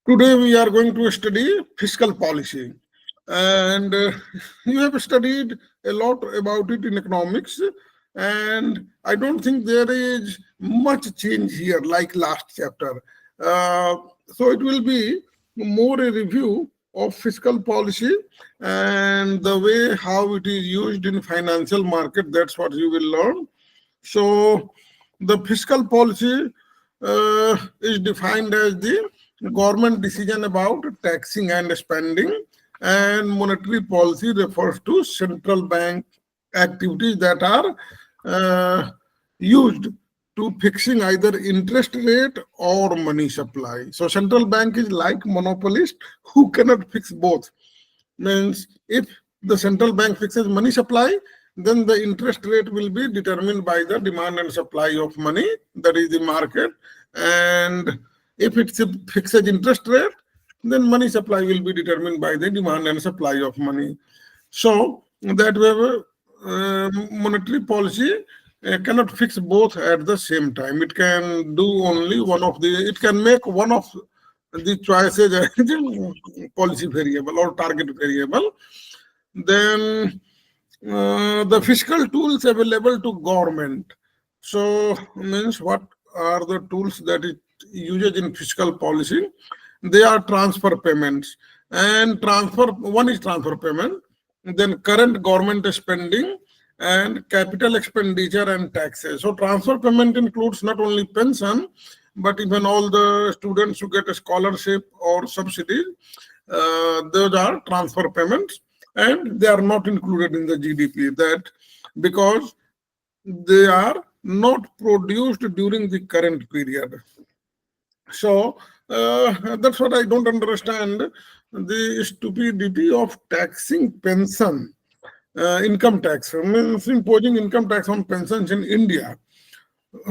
Today we are going to study fiscal policy, and you have studied a lot about it in economics, and I don't think there is much change here like last chapter. Uh, so it will be more a review of fiscal policy and the way how it is used in financial market. That's what you will learn. So the fiscal policy is defined as the government decision about taxing and spending, and monetary policy refers to central bank activities that are uh, used to fixing either interest rate or money supply. So central bank is like monopolist who cannot fix both. Means if the central bank fixes money supply, then the interest rate will be determined by the demand and supply of money, that is the market. And if it fixes interest rate, then money supply will be determined by the demand and supply of money. So that way, monetary policy cannot fix both at the same time. It can do only one of the, it can make one of the choices as the policy variable or target variable. Then the fiscal tools available to government. So means what are the tools that it uses in fiscal policy? They are transfer payments, and transfer one is transfer payment, then current government spending, and capital expenditure and taxes. So transfer payment includes not only pension, but even all the students who get a scholarship or subsidies. Those are transfer payments, and they are not included in the GDP. That because they are not produced during the current period. So that's what I don't understand, the stupidity of taxing pension, income tax. Means imposing income tax on pensions in India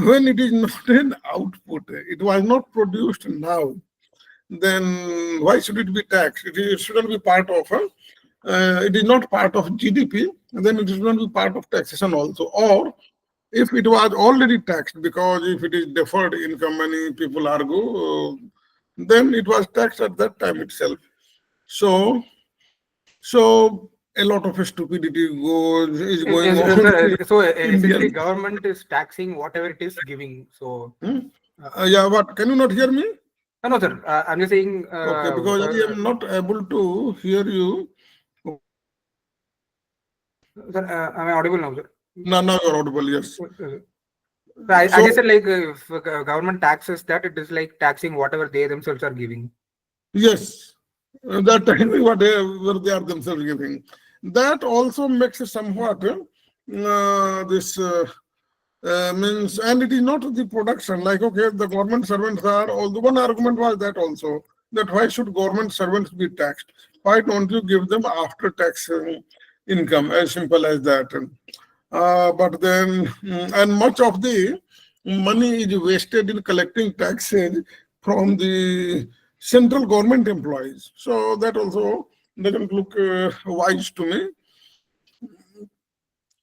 when it is not an output. It was not produced now. Then why should it be taxed? It shouldn't be part of it is not part of GDP, then it shouldn't be part of taxation also. Or if it was already taxed, because if it is deferred income, many people argue, then it was taxed at that time itself. So, so a lot of stupidity is going on in So essentially, Indian. government is taxing whatever it is giving. So Hmm? Yeah, what? Can you not hear me? no, sir. I'm just saying. Okay, because I am not able to hear you. Sir, am I audible now, sir? Now you're audible, yes. So I just So, said like if government taxes that, it is like taxing whatever they themselves are giving. yes, that technically whatever they are themselves giving. That also makes it somewhat this means, and it is not the production. Like, okay, the government servants are, although one argument was that also, that why should government servants be taxed? Why don't you give them after tax income, as simple as that? But then, and much of the money is wasted in collecting taxes from the central government employees. So that also doesn't look wise to me.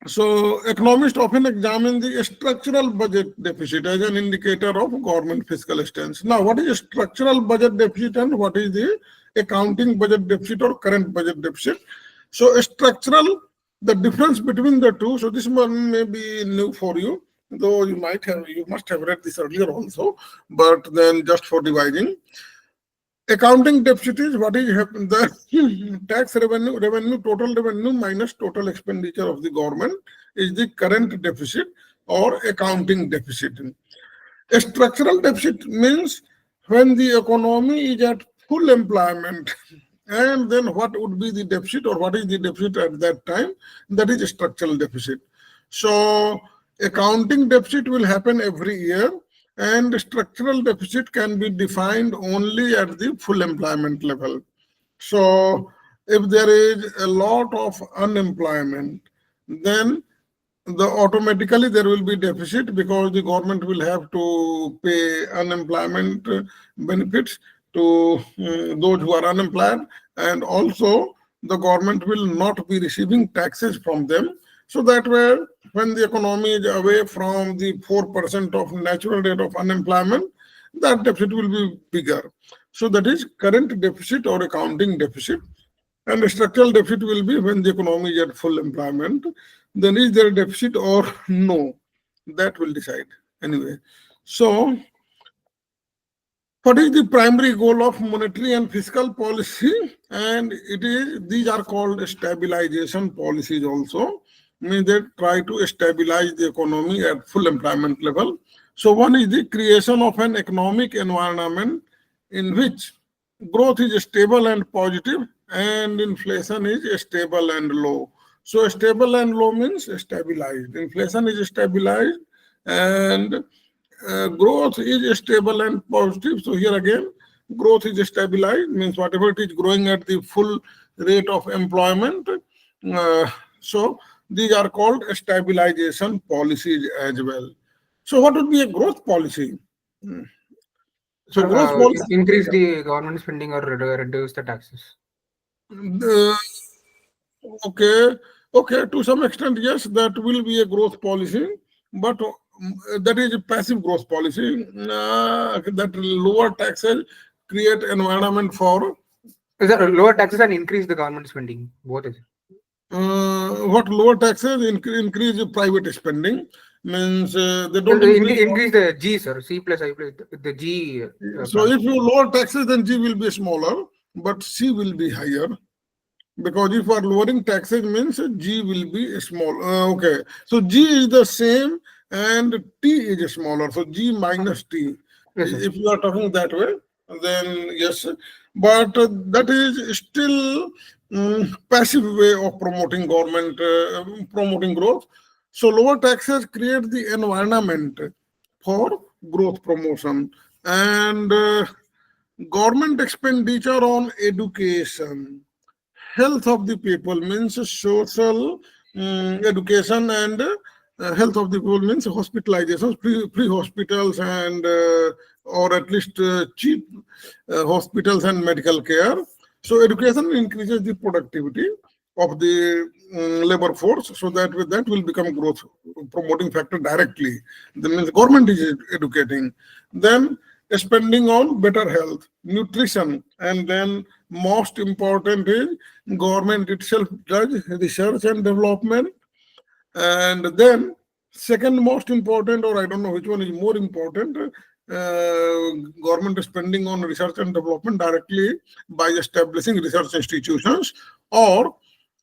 So economists often examine the structural budget deficit as an indicator of government fiscal stance. Now, what is a structural budget deficit and what is the accounting budget deficit or current budget deficit? So structural, the difference between the two. So this one may be new for you, though you must have read this earlier also, but then just for revising. Accounting deficit is what is the tax revenue, total revenue minus total expenditure of the government is the current deficit or accounting deficit. A structural deficit means when the economy is at full employment, and then what would be the deficit or what is the deficit at that time? That is a structural deficit. So accounting deficit will happen every year, and structural deficit can be defined only at the full employment level. So if there is a lot of unemployment, then automatically there will be deficit, because the government will have to pay unemployment benefits to those who are unemployed, and also the government will not be receiving taxes from them. So that way, when the economy is away from the 4% of natural rate of unemployment, that deficit will be bigger. So that is current deficit or accounting deficit. And the structural deficit will be when the economy is at full employment. Then is there a deficit or no? That will decide anyway. So what is the primary goal of monetary and fiscal policy? And it is, these are called stabilization policies also. Means they try to stabilize the economy at full employment level. So one is the creation of an economic environment in which growth is stable and positive and inflation is stable and low. So stable and low means stabilized. Inflation is stabilized and growth is stable and positive. So here again, growth is stabilized, means whatever it is growing at the full rate of employment. So these are called stabilization policies as well. So what would be a growth policy? So growth policy. Increase the government spending or reduce the taxes. Uh, okay, okay, to some extent, yes, that will be a growth policy, but that is a passive growth policy. That lower taxes create environment for Is that lower taxes and increase the government spending? Both is. what lower taxes increase private spending means they don't Increase the G, sir. C plus I plus the G. So if you lower taxes, then G will be smaller, but C will be higher. Because if you are lowering taxes means G will be small. Okay. So G is the same and T is smaller. So G minus T. Yes, sir. If you are talking that way, then yes. But that is still passive way of promoting government, promoting growth. So lower taxes create the environment for growth promotion. And government expenditure on education, health of the people means social education, and health of the people means hospitalizations, free hospitals, and or at least cheap hospitals and medical care. So education increases the productivity of the labor force, so that will become growth promoting factor directly. That means government is educating. Then spending on better health, nutrition, and then most important is government itself does research and development. And then second most important, or I don't know which one is more important, government is spending on research and development directly by establishing research institutions, or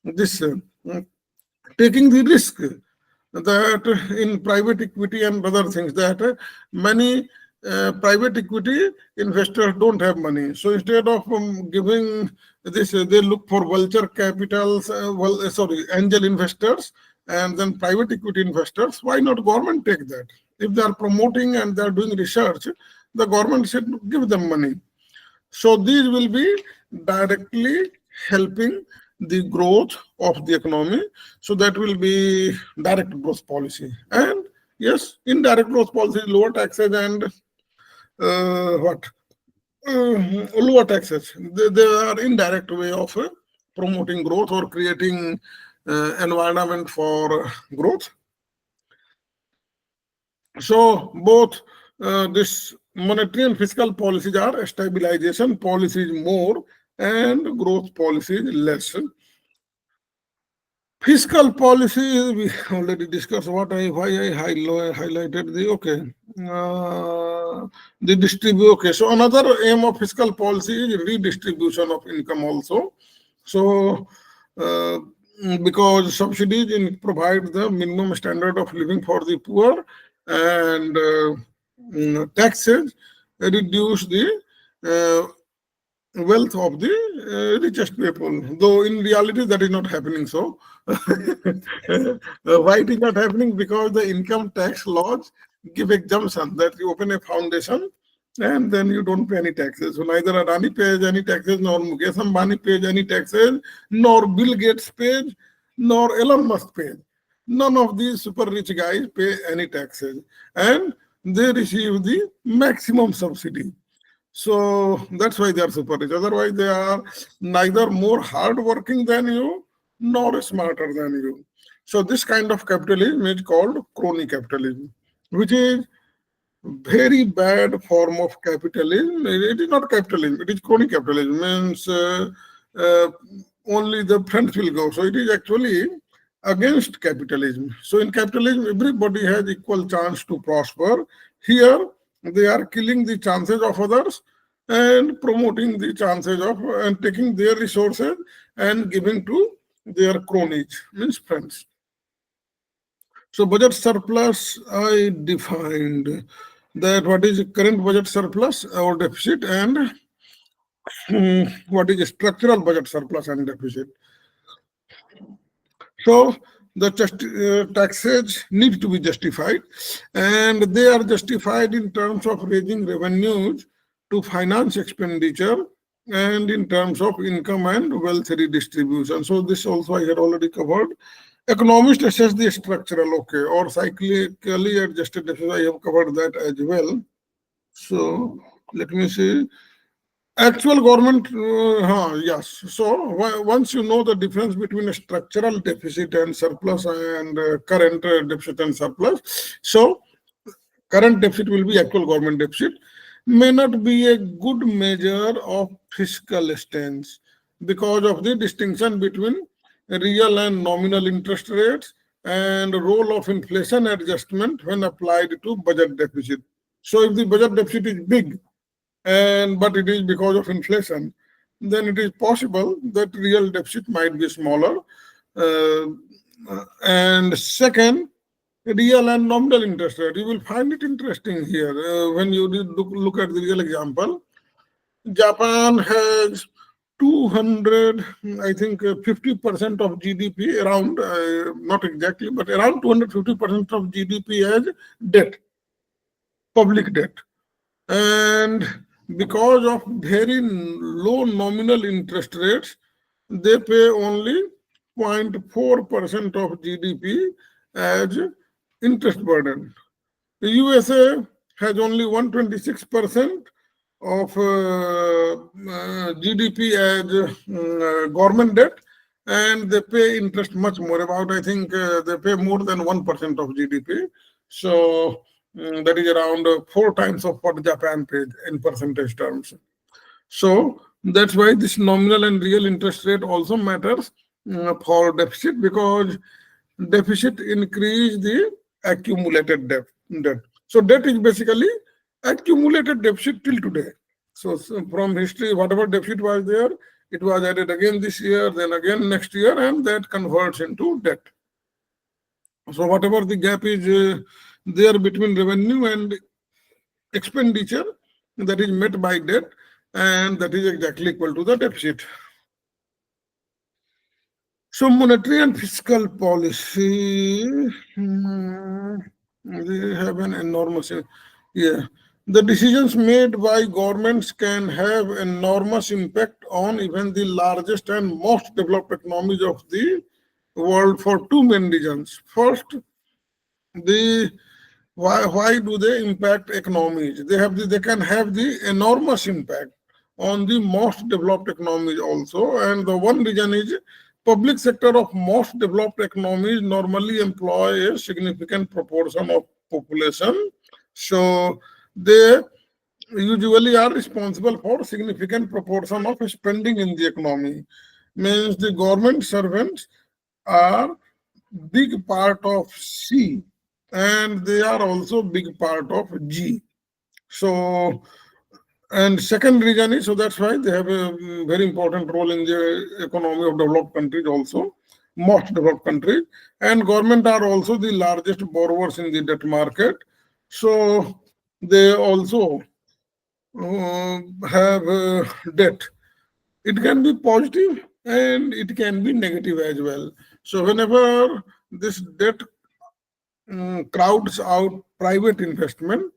this taking the risk that in private equity and other things, that many private equity investors don't have money. So instead of giving this, they look for vulture capitals, angel investors, and then private equity investors. Why not government take that? If they are promoting and they are doing research, the government should give them money. So these will be directly helping the growth of the economy. So that will be direct growth policy. And yes, indirect growth policy, lower taxes and lower taxes. They are indirect way of promoting growth or creating environment for growth. So both this monetary and fiscal policies are stabilization policies more and growth policies less. Fiscal policy, we already discussed why I highlighted the distribute. Okay, so another aim of fiscal policy is redistribution of income also. So because subsidies provide the minimum standard of living for the poor, and taxes reduce the wealth of the richest people, though in reality that is not happening. So why it is not happening? Because the income tax laws give exemption that you open a foundation and then you don't pay any taxes. So neither Adani pays any taxes, nor Mukesh Ambani pays any taxes, nor Bill Gates pays, nor Elon Musk pays. None of these super rich guys pay any taxes, and they receive the maximum subsidy. So that's why they are super rich. Otherwise, they are neither more hardworking than you nor smarter than you. So this kind of capitalism is called crony capitalism, which is very bad form of capitalism. It is not capitalism, it is crony capitalism, means uh, only the friends will go. So it is actually against capitalism. So in capitalism, everybody has equal chance to prosper. Here, they are killing the chances of others and promoting the chances of and taking their resources and giving to their cronies, means friends. So budget surplus, I defined that what is current budget surplus or deficit and what is structural budget surplus and deficit. So the taxes need to be justified, and they are justified in terms of raising revenues to finance expenditure and in terms of income and wealth redistribution. So this also I had already covered. Economists assess the structural, okay, or cyclically adjusted deficit. I have covered that as well. So let me see. Actual government, yes. So once you know the difference between a structural deficit and surplus and current deficit and surplus, so current deficit will be actual government deficit, may not be a good measure of fiscal stance because of the distinction between real and nominal interest rates and role of inflation adjustment when applied to budget deficit. So if the budget deficit is big, and but it is because of inflation, then it is possible that real deficit might be smaller. Uh, and second, real and nominal interest rate. You will find it interesting here when you look at the real example. Japan has 200, I think 50% of GDP, around, not exactly, but around 250% of GDP as debt, public debt. And because of very low nominal interest rates, they pay only 0.4% of GDP as interest burden. The USA has only 126% of GDP as government debt, and they pay interest much more. About, I think they pay more than 1% of GDP. So that is around 4 times of what Japan paid in percentage terms. So that's why this nominal and real interest rate also matters for deficit, because deficit increase the accumulated debt. So debt is basically accumulated deficit till today. So from history, whatever deficit was there, it was added again this year, then again next year, and that converts into debt. So whatever the gap is there between revenue and expenditure, that is met by debt, and that is exactly equal to the deficit. So monetary and fiscal policy, they have an enormous, yeah. The decisions made by governments can have enormous impact on even the largest and most developed economies of the world for two main reasons. First, the why do they impact economies? They can have the enormous impact on the most developed economies also. And the one reason is public sector of most developed economies normally employ a significant proportion of population. So they usually are responsible for significant proportion of spending in the economy. Means the government servants are big part of C, and they are also big part of G. So, and second reason is, so that's why they have a very important role in the economy of developed countries also, most developed countries. And government are also the largest borrowers in the debt market. So they also have debt. It can be positive and it can be negative as well. So whenever this debt crowds out private investment,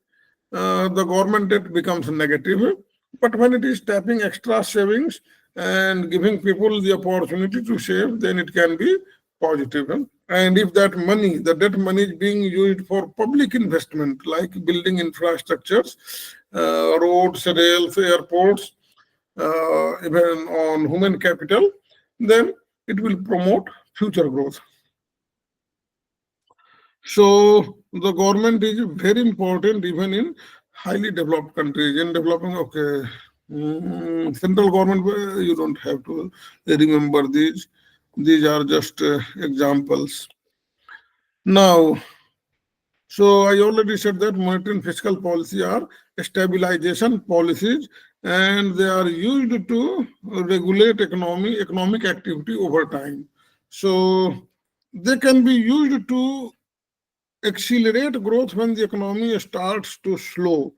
the government debt becomes negative. But when it is tapping extra savings and giving people the opportunity to save, then it can be positive. And if that money, the debt money, is being used for public investment, like building infrastructures, roads, rails, airports, even on human capital, then it will promote future growth. So the government is very important even in highly developed countries. In developing, okay, central government, you don't have to remember these. These are just examples. Now, so I already said that monetary and fiscal policy are stabilization policies, and they are used to regulate economic activity over time. So they can be used to accelerate growth when the economy starts to slow,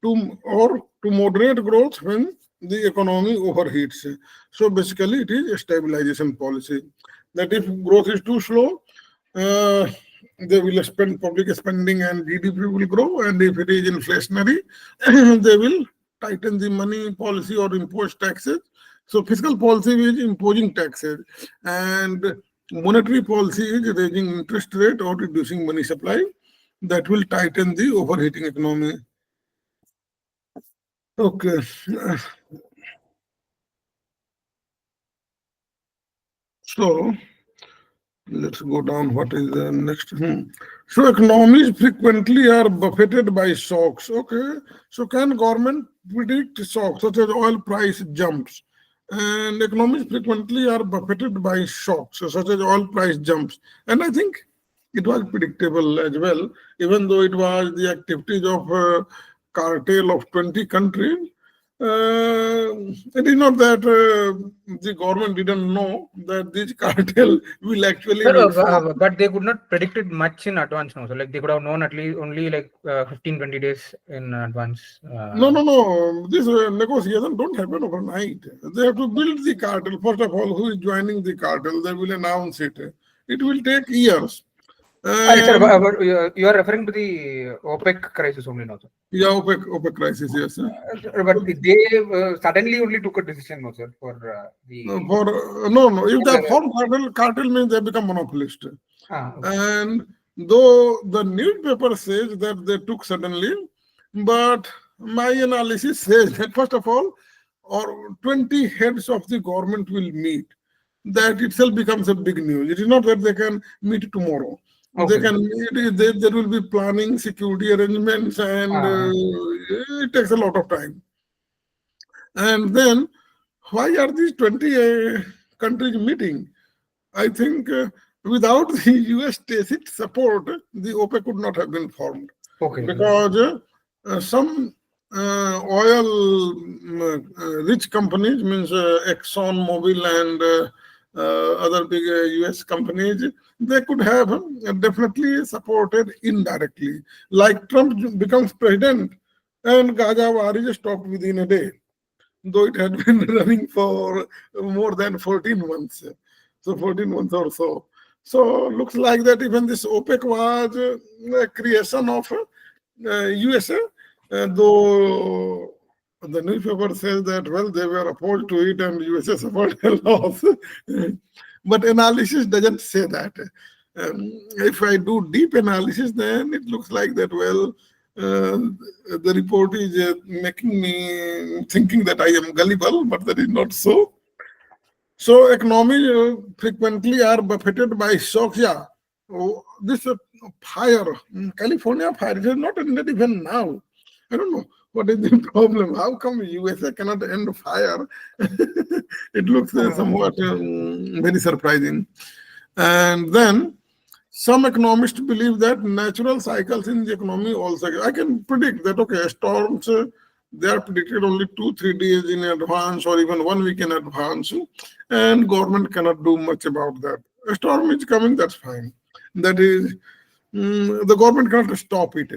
or to moderate growth when the economy overheats. So basically, it is a stabilization policy. That if growth is too slow, uh, they will spend public spending and GDP will grow, and if it is inflationary, they will tighten the money policy or impose taxes. So fiscal policy is imposing taxes, and monetary policy is raising interest rate or reducing money supply. That will tighten the overheating economy. Okay. So let's go down. What is the next? So economies frequently are buffeted by shocks. Okay. So can government predict shocks such as oil price jumps? And economies frequently are buffeted by shocks such as oil price jumps. And I think it was predictable as well, even though it was the activities of cartel of 20 countries. It is not that the government didn't know that this cartel will actually Sir, will form. but they could not predict it much in advance now. So like they could have known at least only like 15, 20 days in advance. No, no, no. This negotiation don't happen overnight. They have to build the cartel. First of all, who is joining the cartel? They will announce it. It will take years. Sir, And but you are referring to the OPEC crisis only now, sir. yeah, OPEC crisis, yes. But they suddenly only took a decision, no, sir, for the. No. If they form cartel means they become monopolist. Okay. And though the newspaper says that they took suddenly, but my analysis says that first of all, or 20 heads of the government will meet. That itself becomes a big news. It is not that they can meet tomorrow. Okay. They can meet, there will be planning, security arrangements, and it takes a lot of time. And then, why are these 20 countries meeting? I think without the US tacit support, the OPEC could not have been formed. Okay. Because some oil rich companies, means Exxon Mobil and other big US companies, they could have definitely supported indirectly. Like Trump becomes president and Gaza war is stopped within a day, though it had been running for more than 14 months. So 14 months or so. So looks like that even this OPEC was a creation of USA, though the newspaper says that, well, they were opposed to it and USA suffered a loss. But analysis doesn't say that. If I do deep analysis, then it looks like that, well, the report is making me thinking that I am gullible, but that is not so. So economies frequently are buffeted by shocks. Yeah, this fire, California fire, it has not ended even now. I don't know what is the problem. How come USA cannot end fire? It looks somewhat very surprising. And then some economists believe that natural cycles in the economy also. I can predict that, okay, storms, they are predicted only 2-3 days in advance or even 1 week in advance, and government cannot do much about that. A storm is coming, that's fine. That is, the government cannot stop it.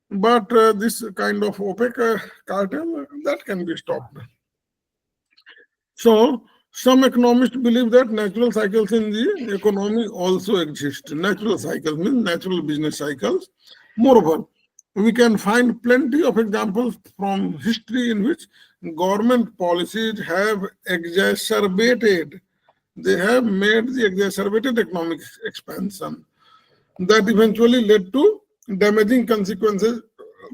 But this kind of OPEC cartel, that can be stopped. So some economists believe that natural cycles in the economy also exist. Natural cycles means natural business cycles. Moreover, we can find plenty of examples from history in which government policies have exacerbated, they have made the exacerbated economic expansion that eventually led to damaging consequences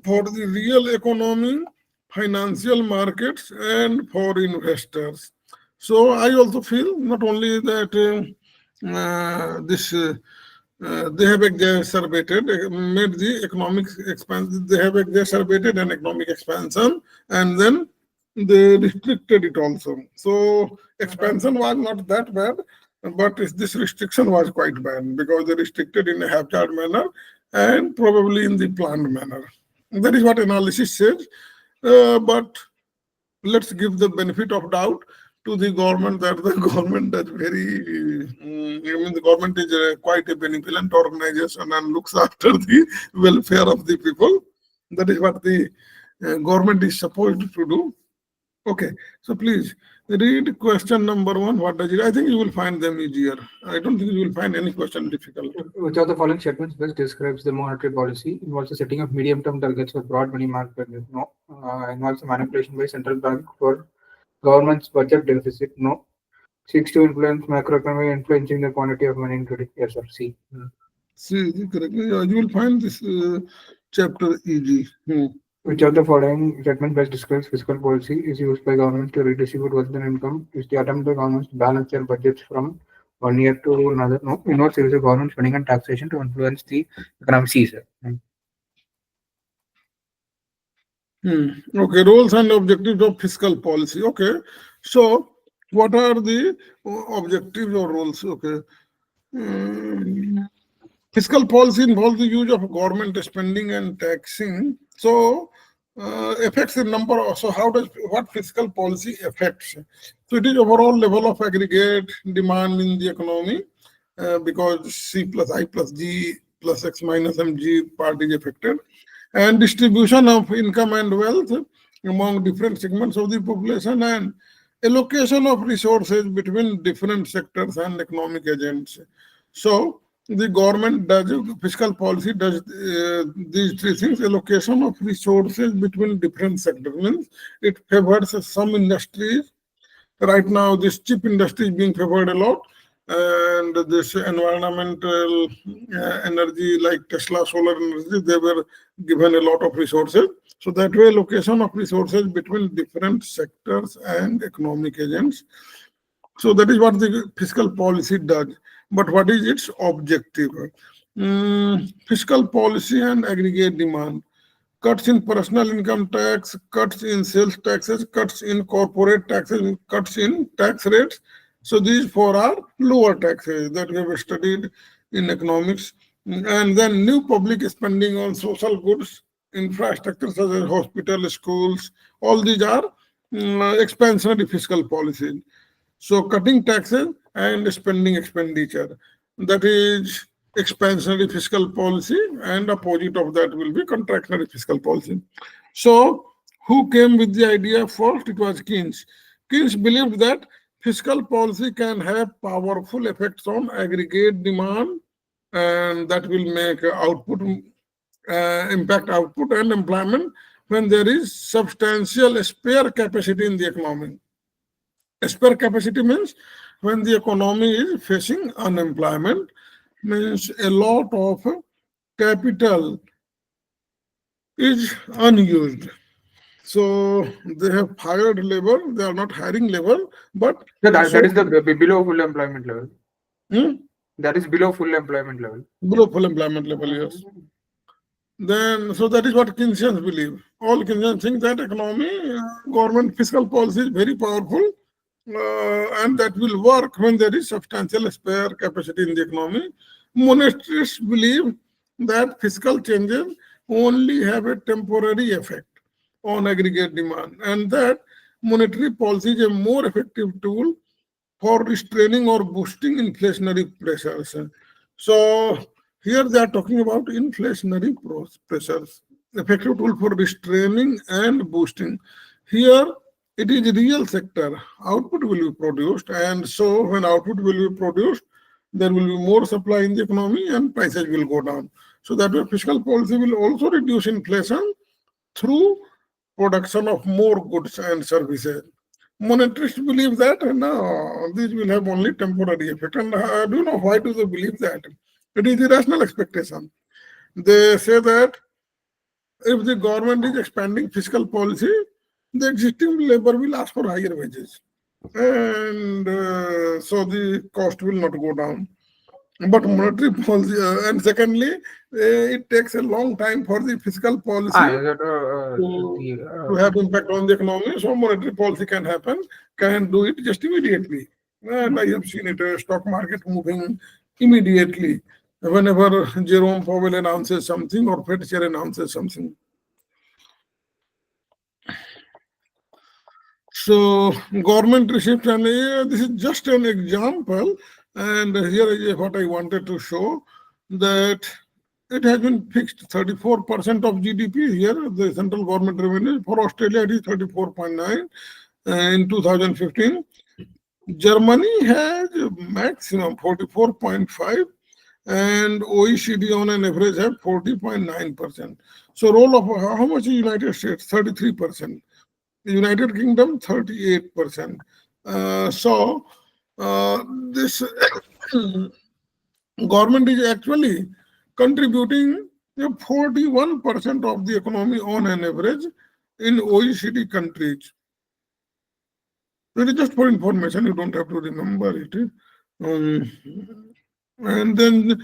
for the real economy, financial markets, and for investors. So I also feel not only that this they have exacerbated, made the economic expansion, they have exacerbated an economic expansion, and then they restricted it also. So expansion was not that bad, but this restriction was quite bad because they restricted in a haphazard manner and probably in the planned manner. That is what analysis says. But let's give the benefit of doubt to the government that the government does I mean, the government is quite a benevolent organization and looks after the welfare of the people. That is what the government is supposed to do. Okay, so please read question number 1. What does it? I think you will find them easier. I don't think you will find any question difficult. Which of the following statements best describes the monetary policy? Involves the setting of medium-term targets for broad money market? No. Involves the manipulation by central bank for government's budget deficit? No. Seeks to influence macroeconomy, influencing the quantity of money in credit? Yes, or C. See, correctly. You will find this chapter easy. Which of the following statements best describes fiscal policy? Is used by governments to redistribute wealth and income? Is the attempt by governments to balance their budgets from one year to another? No. Involves use of government spending and taxation to influence the economic season. Okay, roles and objectives of fiscal policy. Okay, so what are the objectives or roles? Okay. Fiscal policy involves the use of government spending and taxing. So affects the number. So what fiscal policy affects? So it is overall level of aggregate demand in the economy because C plus I plus G plus X minus MG part is affected, and distribution of income and wealth among different segments of the population, and allocation of resources between different sectors and economic agents. So the government does, fiscal policy does these three things: allocation of resources between different sectors. Means it favors some industries. Right now, this chip industry is being favored a lot, and this environmental energy like Tesla solar energy, they were given a lot of resources. So that way, allocation of resources between different sectors and economic agents. So that is what the fiscal policy does. But what is its objective? Fiscal policy and aggregate demand. Cuts in personal income tax, cuts in sales taxes, cuts in corporate taxes, cuts in tax rates. So these four are lower taxes that we have studied in economics. And then new public spending on social goods, infrastructure such as hospital, schools, all these are expansionary fiscal policies. So cutting taxes and spending expenditure, that is expansionary fiscal policy, and opposite of that will be contractionary fiscal policy. So who came with the idea first? It was Keynes. Keynes believed that fiscal policy can have powerful effects on aggregate demand, and that will make output, impact output and employment when there is substantial spare capacity in the economy. Spare capacity means when the economy is facing unemployment, means a lot of capital is unused. So they have hired labor, they are not hiring labor, but So that is the below full employment level. That is below full employment level. Below full employment level, yes. Then, so that is what Keynesians believe. All Keynesians think that economy, government fiscal policy is very powerful, and that will work when there is substantial spare capacity in the economy. Monetarists believe that fiscal changes only have a temporary effect on aggregate demand, and that monetary policy is a more effective tool for restraining or boosting inflationary pressures. So here they are talking about inflationary pressures, effective tool for restraining and boosting. Here it is real sector, output will be produced, and so when output will be produced, there will be more supply in the economy and prices will go down. So that way fiscal policy will also reduce inflation through production of more goods and services. Monetarists believe that no, this will have only temporary effect. And do you know why do they believe that? It is irrational expectation. They say that if the government is expanding fiscal policy, the existing labor will ask for higher wages, and so the cost will not go down. But monetary policy, and secondly, it takes a long time for the fiscal policy That, to have impact on the economy. So monetary policy can do it just immediately. And I have seen it, stock market moving immediately whenever Jerome Powell announces something or Fed chair announces something. So government receipts, and this is just an example. And here is what I wanted to show, that it has been fixed 34% of GDP here, the central government revenue. For Australia, it is 34.9 in 2015. Germany has maximum 44.5, and OECD on an average have 40.9%. So role of how much is United States? 33%. United Kingdom 38%. This government is actually contributing 41% of the economy on an average in OECD countries. It is just for information, you don't have to remember it. And then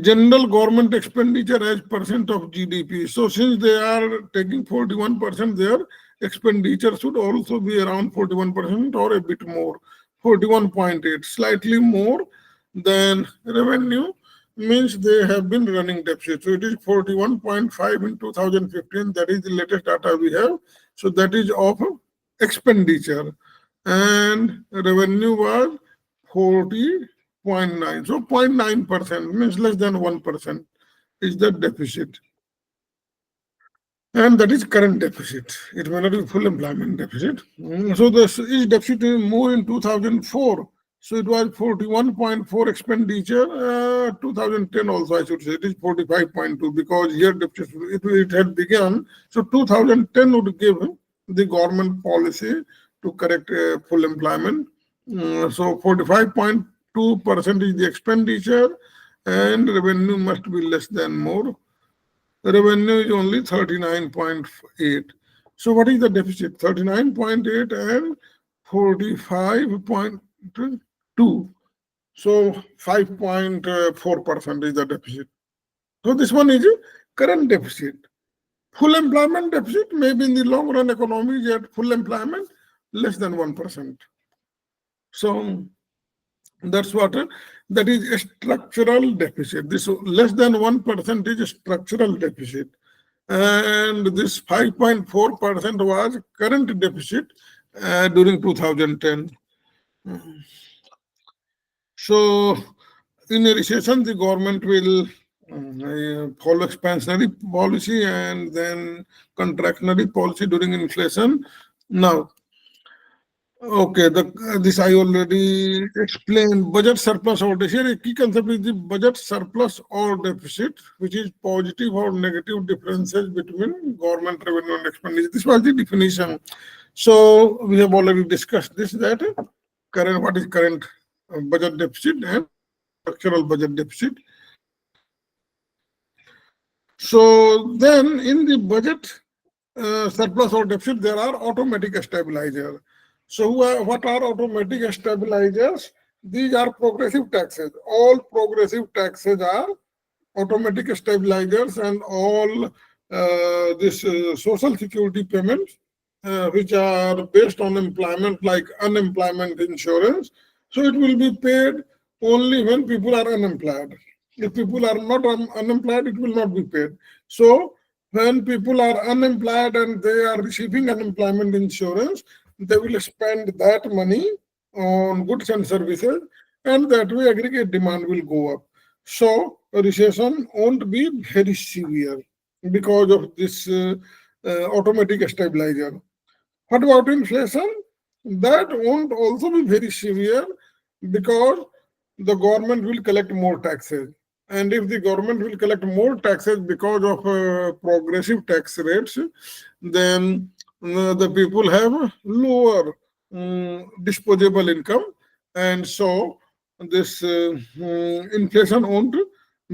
general government expenditure as percent of GDP. So since they are taking 41%, their expenditure should also be around 41% or a bit more, 41.8, slightly more than revenue, means they have been running deficit. So it is 41.5 in 2015. That is the latest data we have. So that is of expenditure. And revenue was 40.9. So 0.9% means less than 1% is the deficit. And that is current deficit. It may not be full employment deficit. So this is deficit more in 2004. So it was 41.4 expenditure. 2010 also, I should say, it is 45.2, because here deficit it had begun. So 2010 would give the government policy to correct full employment. So 45.2% is the expenditure, and revenue must be less than more. The revenue is only 39.8. So what is the deficit? 39.8 and 45.2. So 5.4% is the deficit. So this one is current deficit. Full employment deficit, maybe in the long run economy is at full employment, less than 1%. So that's what, that is a structural deficit. This less than 1% is a structural deficit. And this 5.4% was current deficit during 2010. So in a recession, the government will follow expansionary policy and then contractionary policy during inflation. Now, okay, this I already explained. Budget surplus or deficit. A key concept is the budget surplus or deficit, which is positive or negative differences between government revenue and expenditure. This was the definition. So we have already discussed this, that what is current budget deficit and structural budget deficit. So then in the budget surplus or deficit, there are automatic stabilizers. So what are automatic stabilizers? These are progressive taxes. All progressive taxes are automatic stabilizers, and all this social security payments which are based on employment, like unemployment insurance. So it will be paid only when people are unemployed. If people are not unemployed, it will not be paid. So when people are unemployed and they are receiving unemployment insurance, they will spend that money on goods and services, and that way aggregate demand will go up. So a recession won't be very severe because of this automatic stabilizer. What about inflation? That won't also be very severe because the government will collect more taxes. And if the government will collect more taxes because of progressive tax rates, then the people have lower disposable income. And so this inflation won't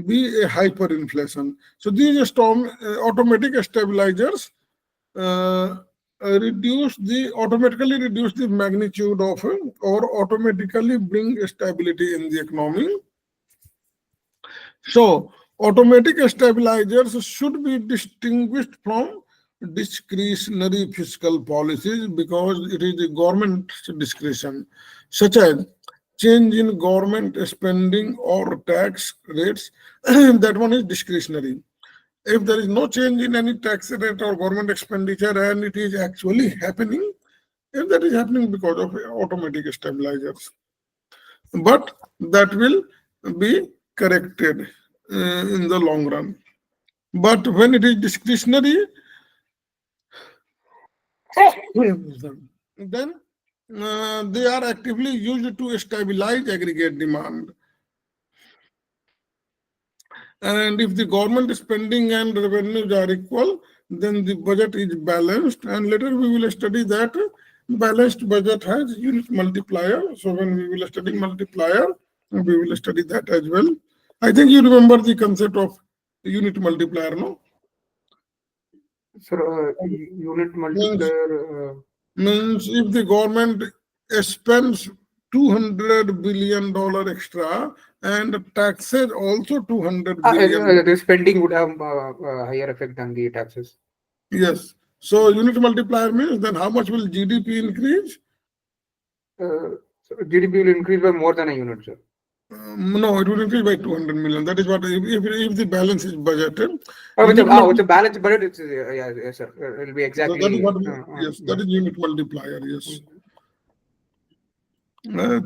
be a hyperinflation. So these automatic stabilizers automatically reduce the magnitude of or automatically bring stability in the economy. So, automatic stabilizers should be distinguished from discretionary fiscal policies because it is the government's discretion, such as change in government spending or tax rates. That one is discretionary. If there is no change in any tax rate or government expenditure and it is actually happening, if that is happening because of automatic stabilizers, but that will be corrected in the long run. But when it is discretionary, then they are actively used to stabilize aggregate demand. And if the government spending and revenues are equal, then the budget is balanced. And later we will study that balanced budget has unit multiplier. So when we will study multiplier, we will study that as well. I think you remember the concept of unit multiplier, no? Sir, unit multiplier. Means if the government spends $200 billion extra and taxes also 200 billion. The spending would have a higher effect than the taxes. Yes. So unit multiplier means then how much will GDP increase? So GDP will increase by more than a unit, sir. No, it will increase by 200 million. That is what if the balance is budgeted. With a balanced budget, it's yes, sir. It will be exactly. So that is what yes, that is unit multiplier. Yes.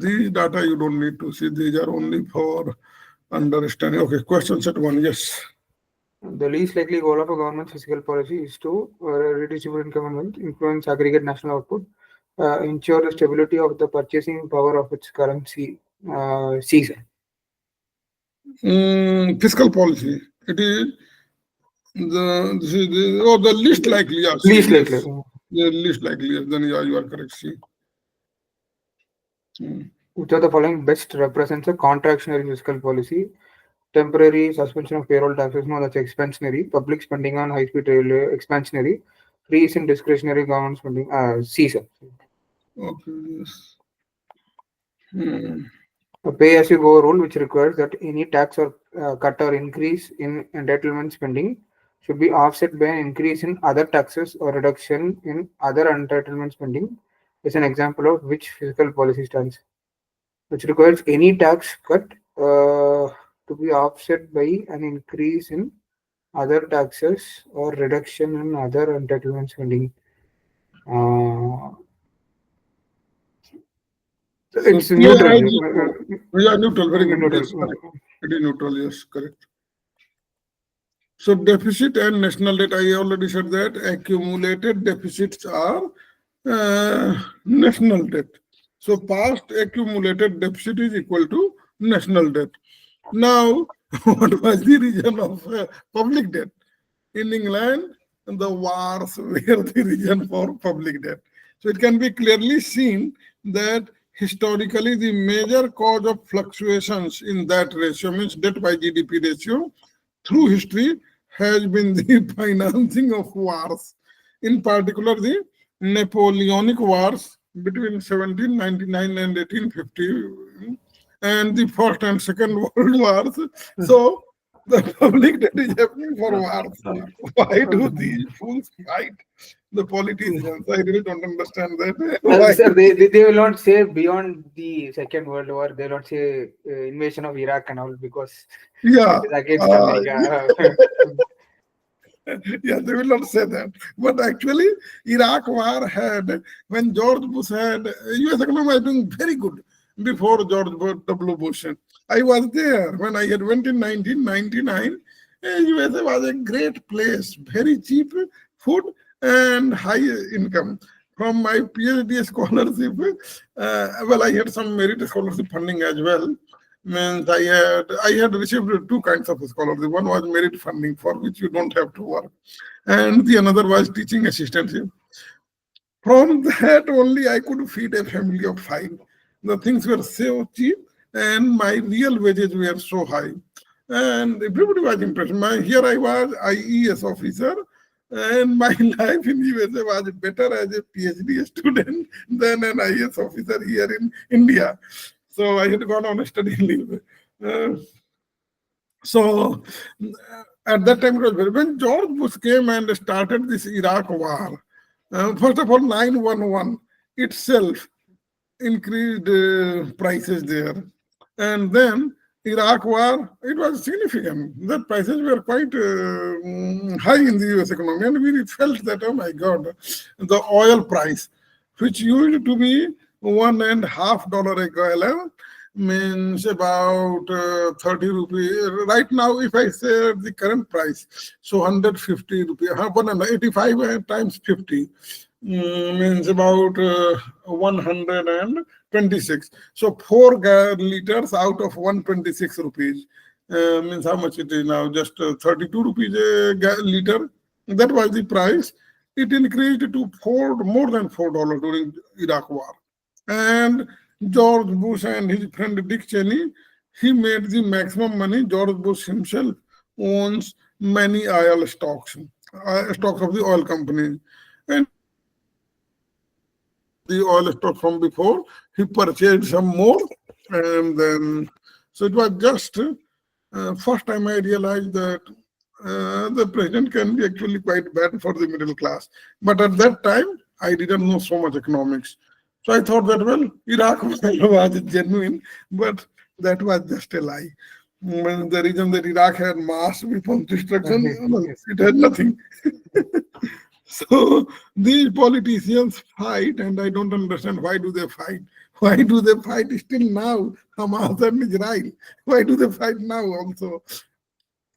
These data you don't need to see. These are only for understanding. Okay, question set one. Yes. The least likely goal of a government's fiscal policy is to redistribute income and wealth, influence aggregate national output, ensure the stability of the purchasing power of its currency. Season. Fiscal policy. It is the least likely. Yes. Least likely. The least likely. Yes. Then yeah, you are correct. See. Which of the following best represents a contractionary fiscal policy? Temporary suspension of payroll taxes, no, that's expansionary. Public spending on high-speed railway, expansionary. Freeze in discretionary government spending, season. Okay, yes. A pay-as-you-go rule, which requires that any tax or cut or increase in entitlement spending should be offset by an increase in other taxes or reduction in other entitlement spending, is an example of which fiscal policy stance, which requires any tax cut to be offset by an increase in other taxes or reduction in other entitlement spending. It's neutral. Yeah, neutral. Very good. Yes, it is neutral. Yes, correct. So deficit and national debt, I already said that accumulated deficits are national debt. So past accumulated deficit is equal to national debt. Now, what was the reason of public debt? In England, the wars were the reason for public debt. So it can be clearly seen that historically the major cause of fluctuations in that ratio, means debt by GDP ratio, through history has been the financing of wars. In particular, the Napoleonic Wars between 1799 and 1850, and the First and Second World Wars. So the public debt is happening for wars. Why do these fools fight the politicians? I really don't understand that. Sir, they will not say beyond the Second World War. They will not say invasion of Iraq and all because yeah, it is against America. Yeah, they will not say that. But actually, Iraq war had, when George Bush had, US economy was doing very good before George W. Bush. I was there when I had went in 1999. USA was a great place, very cheap food and high income. From my PhD scholarship, well, I had some merit scholarship funding as well. Means I had received two kinds of scholarship. One was merit funding, for which you don't have to work, and the another was teaching assistantship. From that only I could feed a family of 5. The things were so cheap, and my real wages were so high, and everybody was impressed. Here I was IES officer, and my life in USA was better as a PhD student than an IES officer here in India. So I had gone on a study leave. So at that time, it was when George Bush came and started this Iraq war. First of all, 911 itself increased prices there. And then Iraq war, it was significant. The prices were quite high in the US economy. And we felt that, oh my God, the oil price, which used to be $1.50 a gallon, means about 30 rupees. Right now, if I say the current price, so 150 rupees, 185 times 50 means about 126. So 4 liters out of 126 rupees means how much it is now? Just 32 rupees a liter. That was the price. It increased to more than $4 during Iraq war. And George Bush and his friend Dick Cheney, he made the maximum money. George Bush himself owns many oil stocks, stocks of the oil companies. And the oil stock from before, he purchased some more, and then so it was just first time I realized that the president can be actually quite bad for the middle class. But at that time, I didn't know so much economics, so I thought that well, Iraq was genuine, but that was just a lie. The reason that Iraq had mass weapons destruction, Yes. it had nothing. So these politicians fight, and I don't understand why do they fight. Why do they fight still now? Hamas and Israel. Why do they fight now also?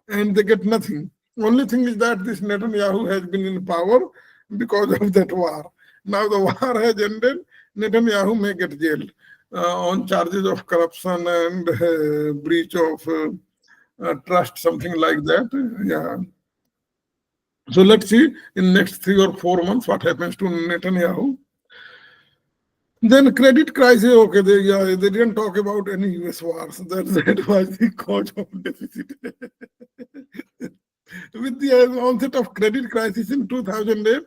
And they get nothing. Only thing is that this Netanyahu has been in power because of that war. Now the war has ended. Netanyahu may get jailed on charges of corruption and breach of trust, something like that. Yeah. So let's see in next 3 or 4 months what happens to Netanyahu. Then credit crisis, okay, they didn't talk about any US wars. That was the cause of deficit. With the onset of credit crisis in 2008,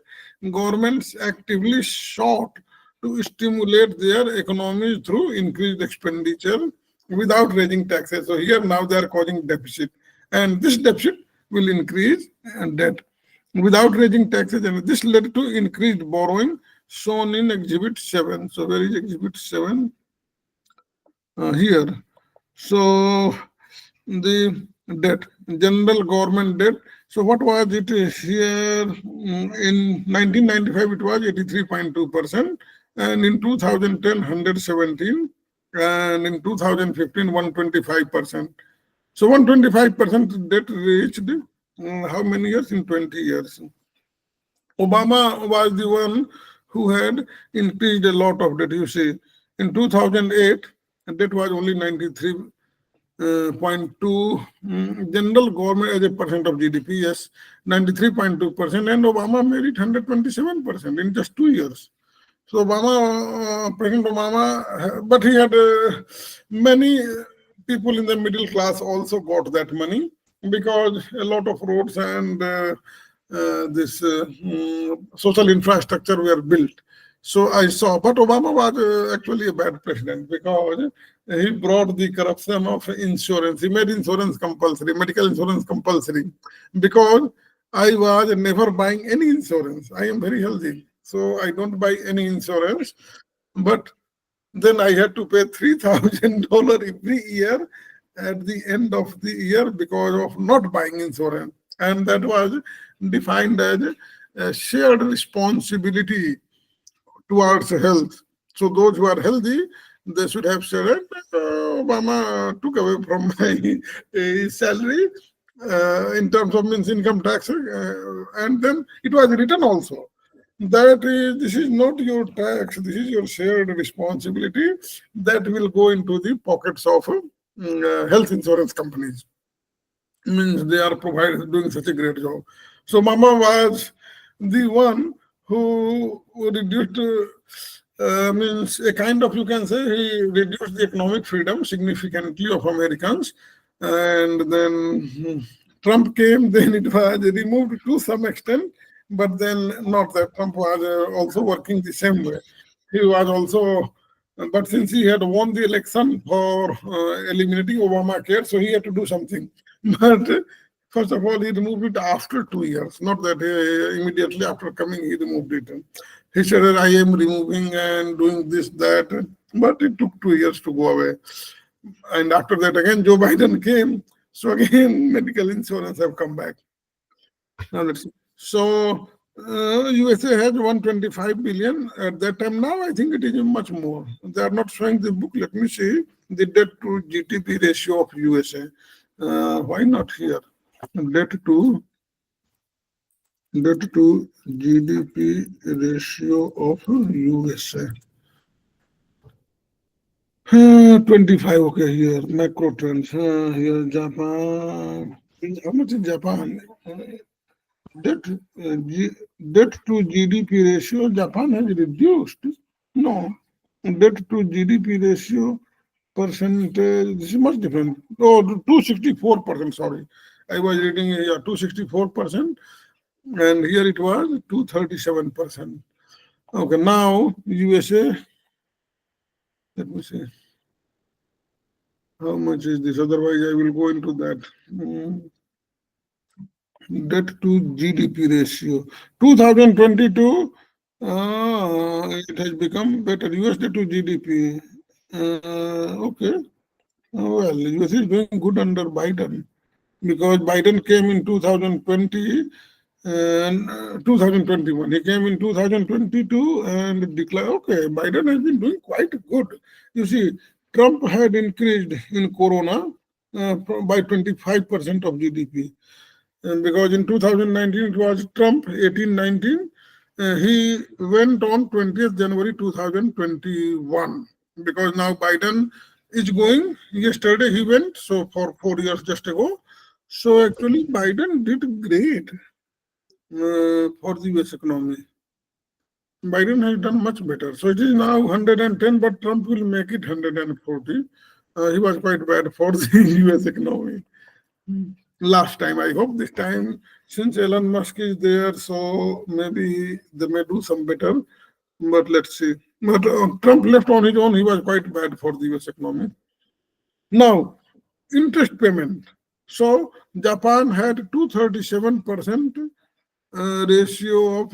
governments actively sought to stimulate their economies through increased expenditure without raising taxes. So here now they are causing deficit, and this deficit will increase debt without raising taxes, and this led to increased borrowing shown in Exhibit 7. So where is Exhibit 7? Here. So the debt, general government debt. So what was it here? In 1995, it was 83.2%, and in 2010, 117, and in 2015, 125%. So 125% debt reached how many years? In 20 years. Obama was the one who had increased a lot of debt. You see, in 2008, debt was only 93.2 general government as a percent of GDP, yes, 93.2%, and Obama made it 127% in just 2 years. So President Obama, but he had many people in the middle class also got that money because a lot of roads and this social infrastructure were built. So I saw, but Obama was actually a bad president because he brought the corruption of insurance. He made insurance compulsory, medical insurance compulsory, because I was never buying any insurance. I am very healthy, so I don't buy any insurance. But then I had to pay $3,000 every year at the end of the year because of not buying insurance. And that was defined as a shared responsibility towards health. So those who are healthy, they should have shared. Obama took away from my salary in terms of means income tax, and then it was written also that this is not your tax, this is your shared responsibility that will go into the pockets of health insurance companies. Means they are doing such a great job. So Mama was the one who reduced, means a kind of, you can say, he reduced the economic freedom significantly of Americans. And then Trump came, then it was removed to some extent, but then not that Trump was also working the same way. He was also, but since he had won the election for eliminating Obamacare, so he had to do something. But first of all, he removed it after 2 years, not that immediately after coming he removed it. He said, I am removing and doing this, that, but it took 2 years to go away. And after that, again, Joe Biden came. So again, medical insurance have come back. Now let's see. So USA has 125 billion at that time. Now I think it is much more. They are not showing the book. Let me see the debt to GDP ratio of USA. Why not here? Debt to GDP ratio of USA. 25. Okay, here macro trends. Here Japan. How much is Japan? Debt, debt to GDP ratio, Japan has reduced. No, debt to GDP ratio percentage, this is much different. Oh, 264%, sorry. I was reading here 264%, and here it was 237%. Okay, now USA, let me see. How much is this? Otherwise, I will go into that. Debt to GDP ratio. 2022, it has become better. US debt to GDP. Okay. Well, US is doing good under Biden because Biden came in 2020 and 2021. He came in 2022 and declared, okay, Biden has been doing quite good. You see, Trump had increased in Corona by 25% of GDP. And because in 2019 it was Trump, 1819, he went on 20th January 2021. Because now Biden is going, yesterday he went, so for 4 years just ago. So actually Biden did great for the US economy. Biden has done much better. So it is now 110, but Trump will make it 140. He was quite bad for the US economy last time. I hope this time, since Elon Musk is there, so maybe they may do some better. But let's see. But Trump left on his own, he was quite bad for the US economy. Now, interest payment. So Japan had 237% ratio of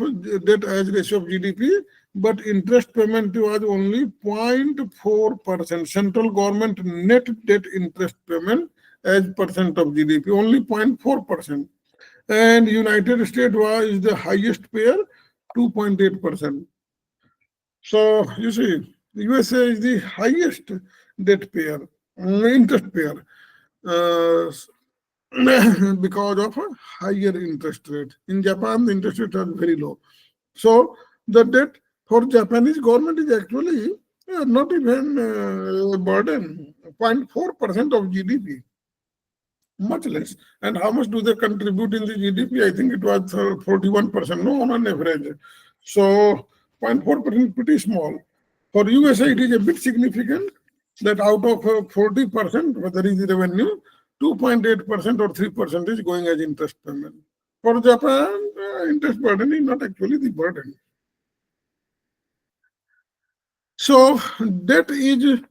debt as ratio of GDP, but interest payment was only 0.4%. Central government net debt interest payment as percent of GDP, only 0.4%. And United States was the highest payer, 2.8%. So you see, USA is the highest debt payer, interest payer, because of a higher interest rate. In Japan, the interest rate are very low. So the debt for Japanese government is actually not even a burden, 0.4% of GDP. Much less. And how much do they contribute in the GDP? I think it was 41%, no, on an average. So 0.4% pretty small. For USA, it is a bit significant that out of 40%, whether it is revenue, 2.8% or 3% is going as interest payment. For Japan, interest burden is not actually the burden. So debt is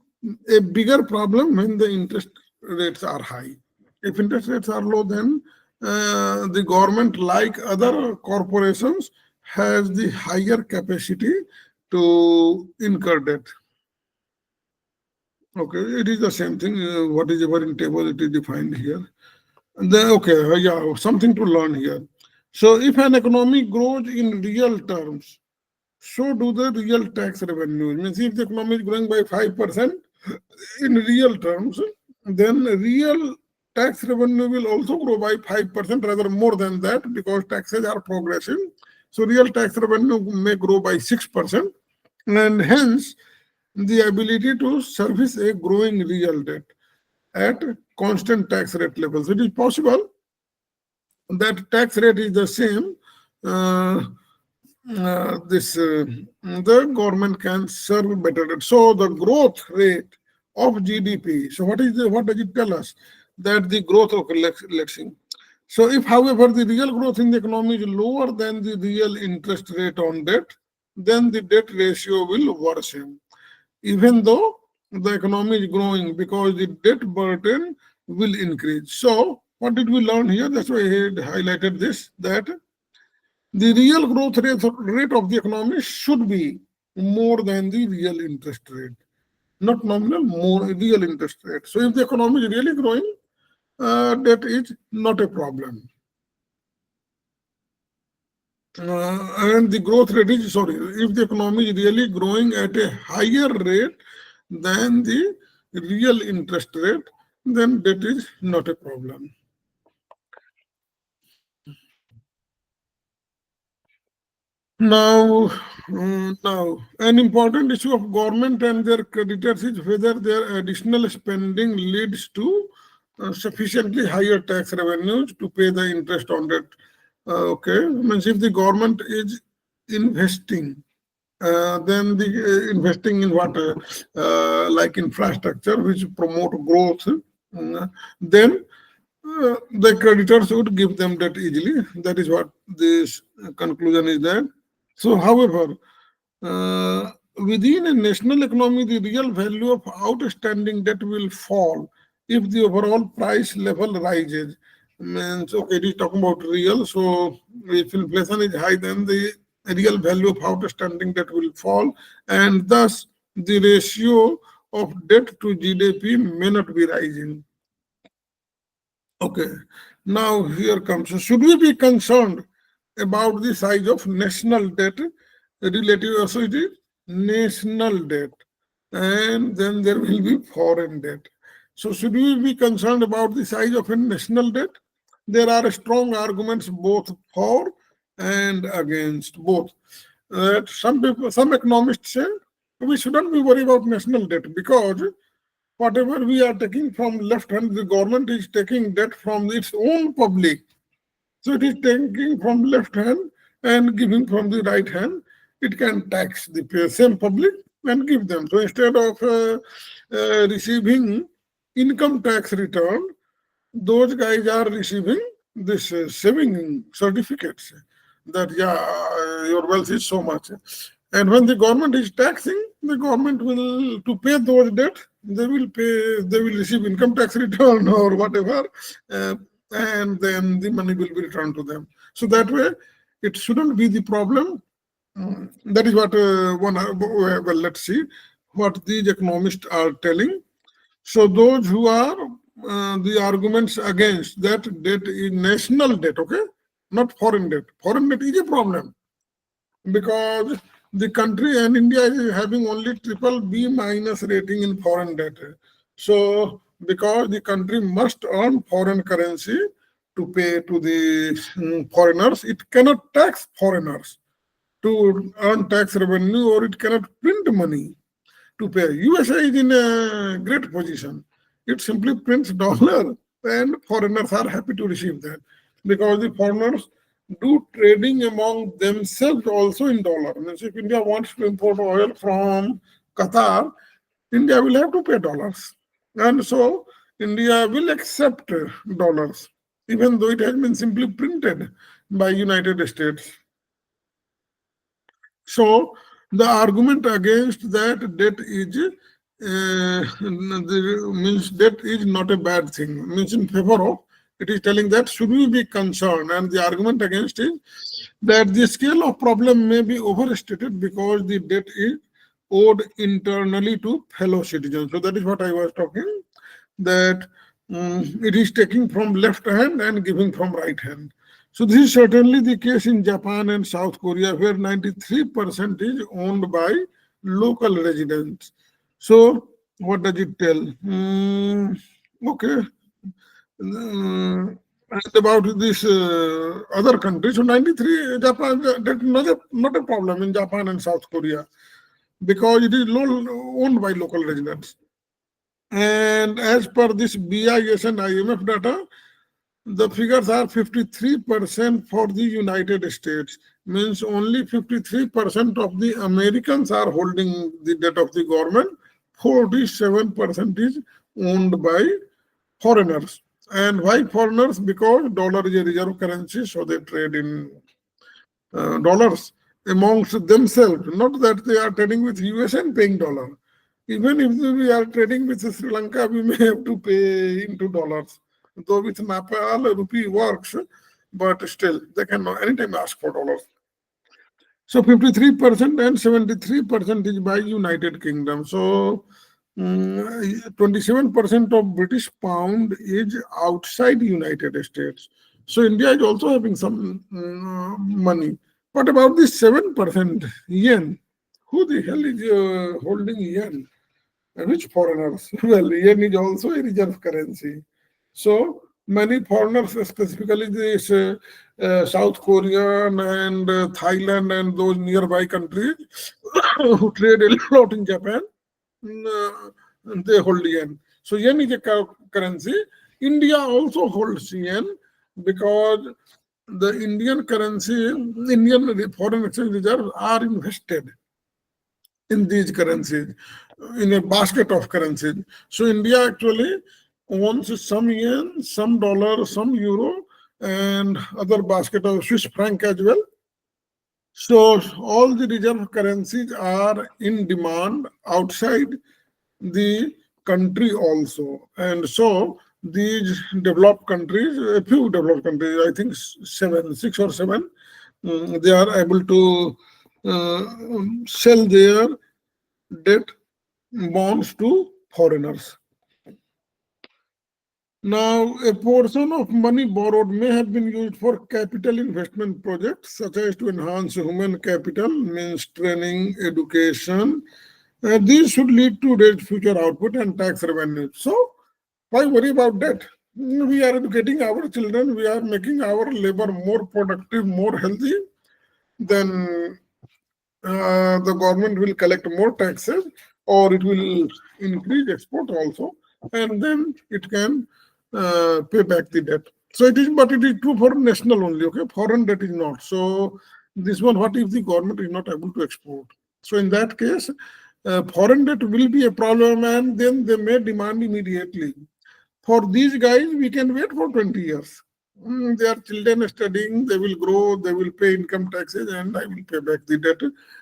a bigger problem when the interest rates are high. If interest rates are low, then the government, like other corporations, has the higher capacity to incur debt. Okay, it is the same thing. What is ever in table, it is defined here. And then, okay, yeah, something to learn here. So if an economy grows in real terms, so do the real tax revenues. Means if the economy is growing by 5% in real terms, then real tax revenue will also grow by 5%, rather more than that, because taxes are progressive. So real tax revenue may grow by 6%, and hence the ability to service a growing real debt at constant tax rate levels. It is possible that tax rate is the same. The government can serve better debt. So the growth rate of GDP. So what does it tell us? That the growth of election. So if, however, the real growth in the economy is lower than the real interest rate on debt, then the debt ratio will worsen, even though the economy is growing, because the debt burden will increase. So What did we learn here? That's why I had highlighted this, that the real growth rate of the economy should be more than the real interest rate. Not nominal, more real interest rate. So if the economy is really growing, that is not a problem. And the growth rate is, sorry, if the economy is really growing at a higher rate than the real interest rate, then that is not a problem. Now, an important issue of government and their creditors is whether their additional spending leads to sufficiently higher tax revenues to pay the interest on that. Okay, means if the government is investing, then the investing in what, like infrastructure, which promote growth, then the creditors would give them that easily. That is what this conclusion is there. So, however, within a national economy, the real value of outstanding debt will fall if the overall price level rises. Means, okay, it is talking about real. So, if inflation is high, then the real value of outstanding debt will fall, and thus the ratio of debt to GDP may not be rising. Okay, now here comes. So should we be concerned about the size of national debt relative? So it is national debt, and then there will be foreign debt. So should we be concerned about the size of a national debt? There are strong arguments both for and against both. Some people, some economists say we shouldn't be worried about national debt because whatever we are taking from left hand, the government is taking debt from its own public. So it is taking from left hand and giving from the right hand. It can tax the same public and give them. So instead of receiving income tax return, those guys are receiving this saving certificates that, yeah, your wealth is so much. And when the government is taxing, the government will, to pay those debt, they will receive income tax return or whatever, and then the money will be returned to them. So that way, it shouldn't be the problem. That is what well, let's see what these economists are telling. So those who are the arguments against that debt is national debt, okay, not foreign debt. Foreign debt is a problem because the country and India is having only triple B minus rating in foreign debt. So because the country must earn foreign currency to pay to the foreigners, it cannot tax foreigners to earn tax revenue, or it cannot print money to pay. USA is in a great position. It simply prints dollar and foreigners are happy to receive that because the foreigners do trading among themselves also in dollar. Means if India wants to import oil from Qatar, India will have to pay dollars. And so India will accept dollars, even though it has been simply printed by United States. So the argument against that debt is means debt is not a bad thing. Means in favor of, it is telling that should we be concerned, and the argument against is that the scale of problem may be overstated because the debt is owed internally to fellow citizens. So that is what I was talking, that it is taking from left hand and giving from right hand. So this is certainly the case in Japan and South Korea, where 93% is owned by local residents. So what does it tell? Okay. And about this other countries, so 93, Japan, that's not a problem in Japan and South Korea because it is owned by local residents. And as per this BIS and IMF data, the figures are 53% for the United States. Means only 53% of the Americans are holding the debt of the government. 47% is owned by foreigners. And why foreigners? Because dollar is a reserve currency, so they trade in dollars amongst themselves. Not that they are trading with US and paying dollar. Even if we are trading with Sri Lanka, we may have to pay into dollars. Though with Nepal, rupee works, but still they can anytime ask for dollars. So 53% and 73% is by United Kingdom. So 27% of British pound is outside United States. So India is also having some money. What about this 7% yen? Who the hell is holding yen? Which foreigners? Well, yen is also a reserve currency. So many foreigners, specifically this South Korean and Thailand and those nearby countries who trade a lot in Japan, mm, they hold yen. So yen is a currency. India also holds yen because the Indian currency, Indian foreign exchange reserves are invested in these currencies, in a basket of currencies. So India actually owns some yen, some dollar, some euro, and other basket of Swiss franc as well. So all the reserve currencies are in demand outside the country also. And so these developed countries, a few developed countries, I think six or seven, they are able to sell their debt bonds to foreigners. Now, a portion of money borrowed may have been used for capital investment projects, such as to enhance human capital, means training, education. These should lead to raised future output and tax revenue. So, why worry about that? We are educating our children, we are making our labor more productive, more healthy, then the government will collect more taxes or it will increase export also, and then it can pay back the debt. So it is, but it is true for national only, okay? Foreign debt is not. So this one, what if the government is not able to export? So in that case, foreign debt will be a problem and then they may demand immediately. For these guys, we can wait for 20 years. Their children are studying, they will grow, they will pay income taxes, and I will pay back the debt.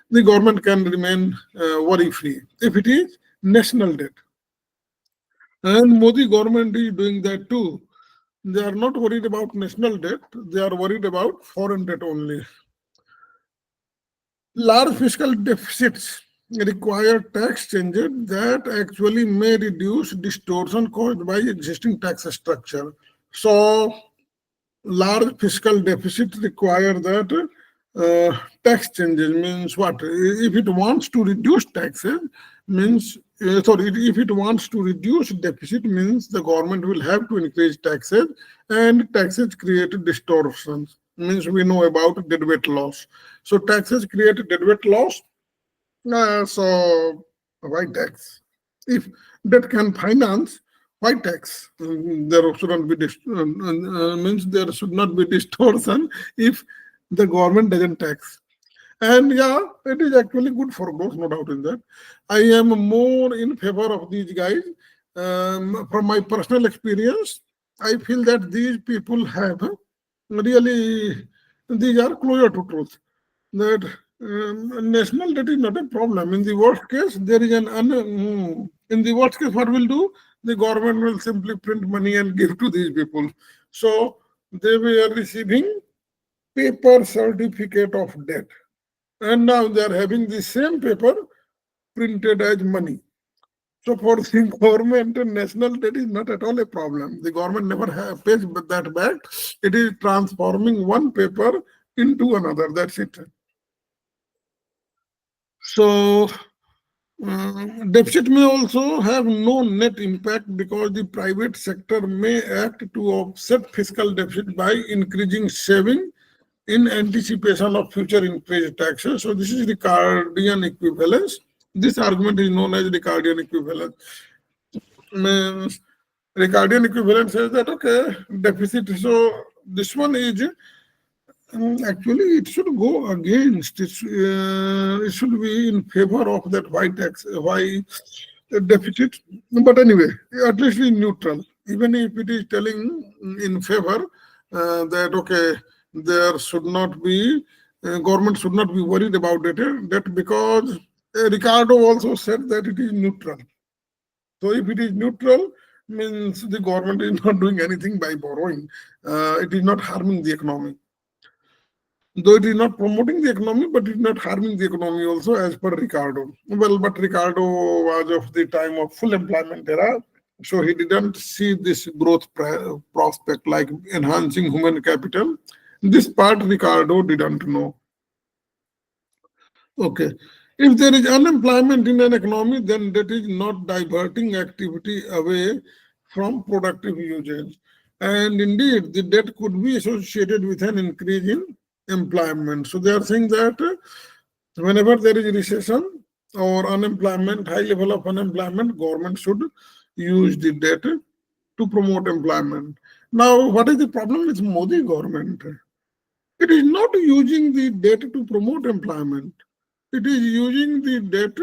The government can remain worry free if it is national debt. And Modi government is doing that too. They are not worried about national debt, they are worried about foreign debt only. Large fiscal deficits require tax changes that actually may reduce distortion caused by existing tax structure. So large fiscal deficit require that tax changes, means what? If it wants to reduce taxes, means if it wants to reduce deficit, means the government will have to increase taxes, and taxes create distortions. Means we know about deadweight loss. So taxes create deadweight loss. So why tax? If debt can finance, why tax? There shouldn't be means there should not be distortion if the government doesn't tax. And yeah, it is actually good for growth, no doubt in that. I am more in favor of these guys. From my personal experience, I feel that these people have really, these are closer to truth. That national debt is not a problem. In the worst case, there is in the worst case, what will do? The government will simply print money and give to these people. So they were receiving paper certificate of debt. And now they are having the same paper printed as money. So for the government, national debt is not at all a problem. The government never pays that back. It is transforming one paper into another. That's it. So deficit may also have no net impact because the private sector may act to offset fiscal deficit by increasing saving in anticipation of future increased taxes. So this is Ricardian equivalence. This argument is known as Ricardian equivalence. Means Ricardian equivalence says that okay, deficit. So this one is actually it should go against. It should be in favor of that why deficit. But anyway, at least it's neutral. Even if it is telling in favor that okay, there should not be government should not be worried about it. That because Ricardo also said that it is neutral. So if it is neutral, means the government is not doing anything by borrowing. It is not harming the economy. Though it is not promoting the economy, but it is not harming the economy also, as per Ricardo. Well, but Ricardo was of the time of full employment era, so he didn't see this growth prospect like enhancing human capital. This part Ricardo didn't know. Okay. If there is unemployment in an economy, then that is not diverting activity away from productive usage. And indeed, the debt could be associated with an increase in employment. So they are saying that whenever there is recession or unemployment, high level of unemployment, government should use the debt to promote employment. Now, what is the problem with Modi government? It is not using the debt to promote employment. It is using the debt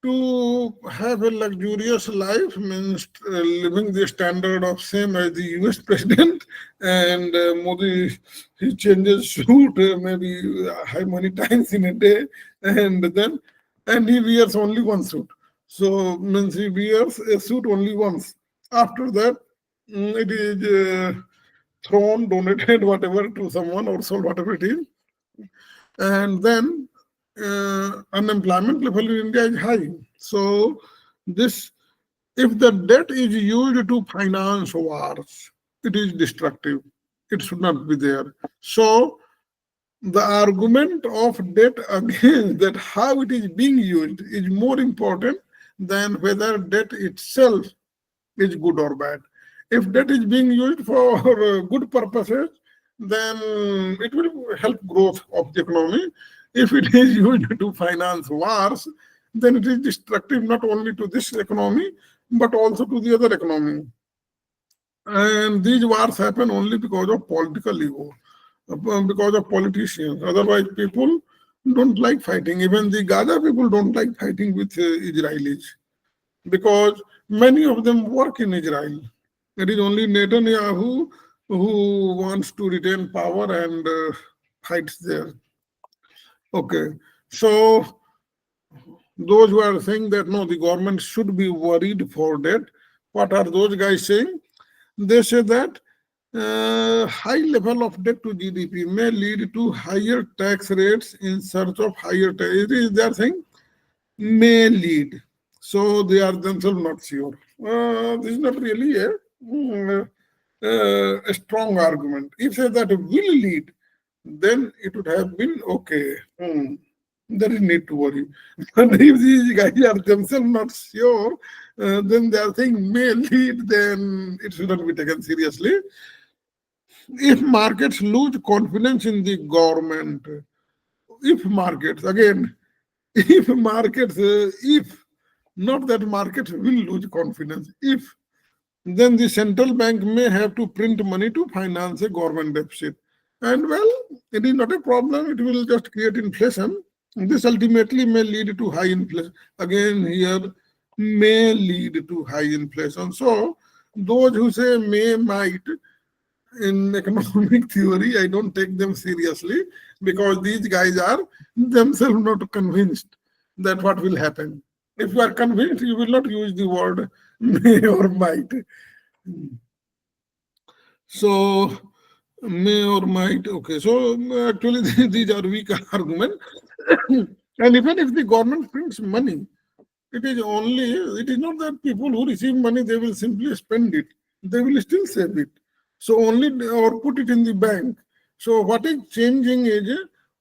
to have a luxurious life, means living the standard of same as the US president. And Modi, he changes suit maybe many times in a day, and he wears only one suit. So means he wears a suit only once. After that, it is thrown, donated, whatever to someone or sold, whatever it is. And then unemployment level in India is high. So this, if the debt is used to finance wars, it is destructive. It should not be there. So the argument of debt against that how it is being used is more important than whether debt itself is good or bad. If debt is being used for good purposes, then it will help growth of the economy. If it is used to finance wars, then it is destructive not only to this economy, but also to the other economy. And these wars happen only because of political ego, because of politicians. Otherwise, people don't like fighting. Even the Gaza people don't like fighting with Israelis because many of them work in Israel. It is only Netanyahu who wants to retain power and fights there. Okay, so those who are saying that no, the government should be worried for debt, what are those guys saying? They say that high level of debt to GDP may lead to higher tax rates in search of higher tax. They are saying may lead. So they are themselves not sure. This is not really a strong argument. If say that will lead, then it would have been okay. There is need to worry. But if these guys are themselves not sure, then they are saying may lead, then it should not be taken seriously. If markets lose confidence in the government, if markets, again, if not that markets will lose confidence, if then the central bank may have to print money to finance a government deficit. And well, it is not a problem, it will just create inflation. This ultimately may lead to high inflation. Again, here may lead to high inflation. So, those who say may, might, in economic theory, I don't take them seriously because these guys are themselves not convinced that what will happen. If you are convinced, you will not use the word may or might. So, may or might, okay. So, actually, these are weak arguments. And even if the government prints money, it is not that people who receive money, they will simply spend it. They will still save it. So only, or put it in the bank. So what is changing is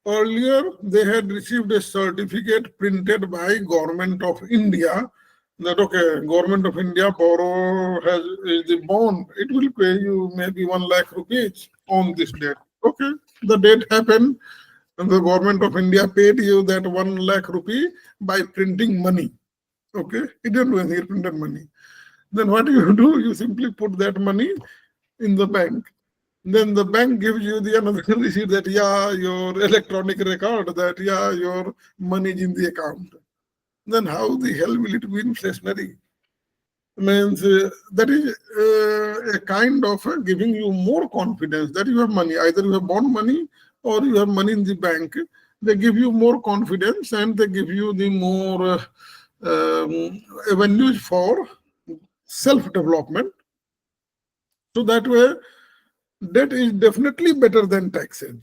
earlier they had received a certificate printed by Government of India that okay, Government of India borrow has is the bond. It will pay you maybe 1 lakh rupees on this date. Okay, the date happened, and the Government of India paid you that 1 lakh rupee by printing money. Okay, it didn't do anything, it printed money. Then what do? You simply put that money in the bank. Then the bank gives you the another receipt that yeah, your electronic record that yeah, your money is in the account. Then how the hell will it be inflationary? Means that is a kind of giving you more confidence that you have money. Either you have bond money or you have money in the bank. They give you more confidence and they give you the more avenues for self-development. So that way, debt is definitely better than taxes.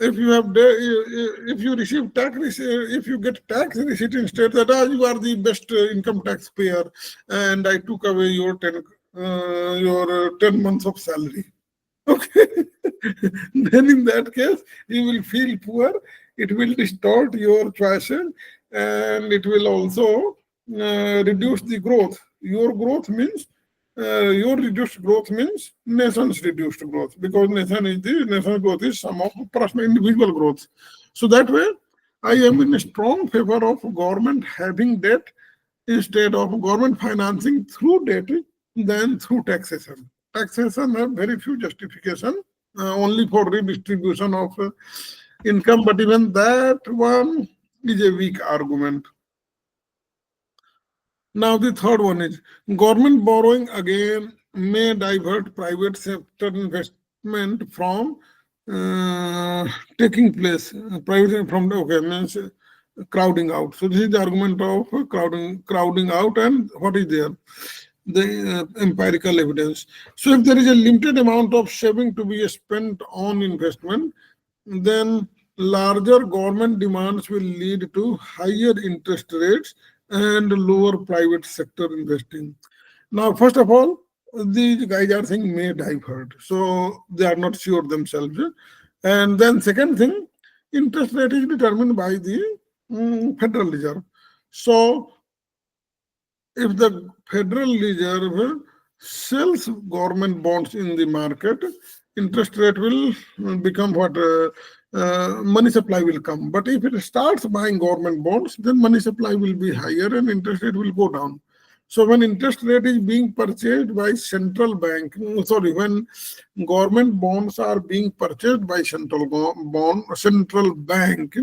If you have if you receive tax if you get tax receipt instead, that you are the best income tax payer, and I took away your 10 months of salary. Okay. Then in that case, you will feel poor. It will distort your choices, and it will also reduce the growth. Your reduced growth means nation's reduced growth, because national growth is sum of personal individual growth. So that way, I am in a strong favor of government having debt instead of government financing through debt than through taxation. Taxation have very few justification, only for redistribution of income, but even that one is a weak argument. Now the third one is government borrowing again may divert private sector investment from taking place. Private from the okay means crowding out. So this is the argument of crowding out, and what is there? The empirical evidence. So if there is a limited amount of saving to be spent on investment, then larger government demands will lead to higher interest rates and lower private sector investing. Now, first of all, these guys are saying may divert, so they are not sure themselves. And then second thing, interest rate is determined by the Federal Reserve. So if the Federal Reserve sells government bonds in the market, interest rate will become what money supply will come. But if it starts buying government bonds, then money supply will be higher and interest rate will go down. So when interest rate is being purchased by central bank, when government bonds are being purchased by central bank,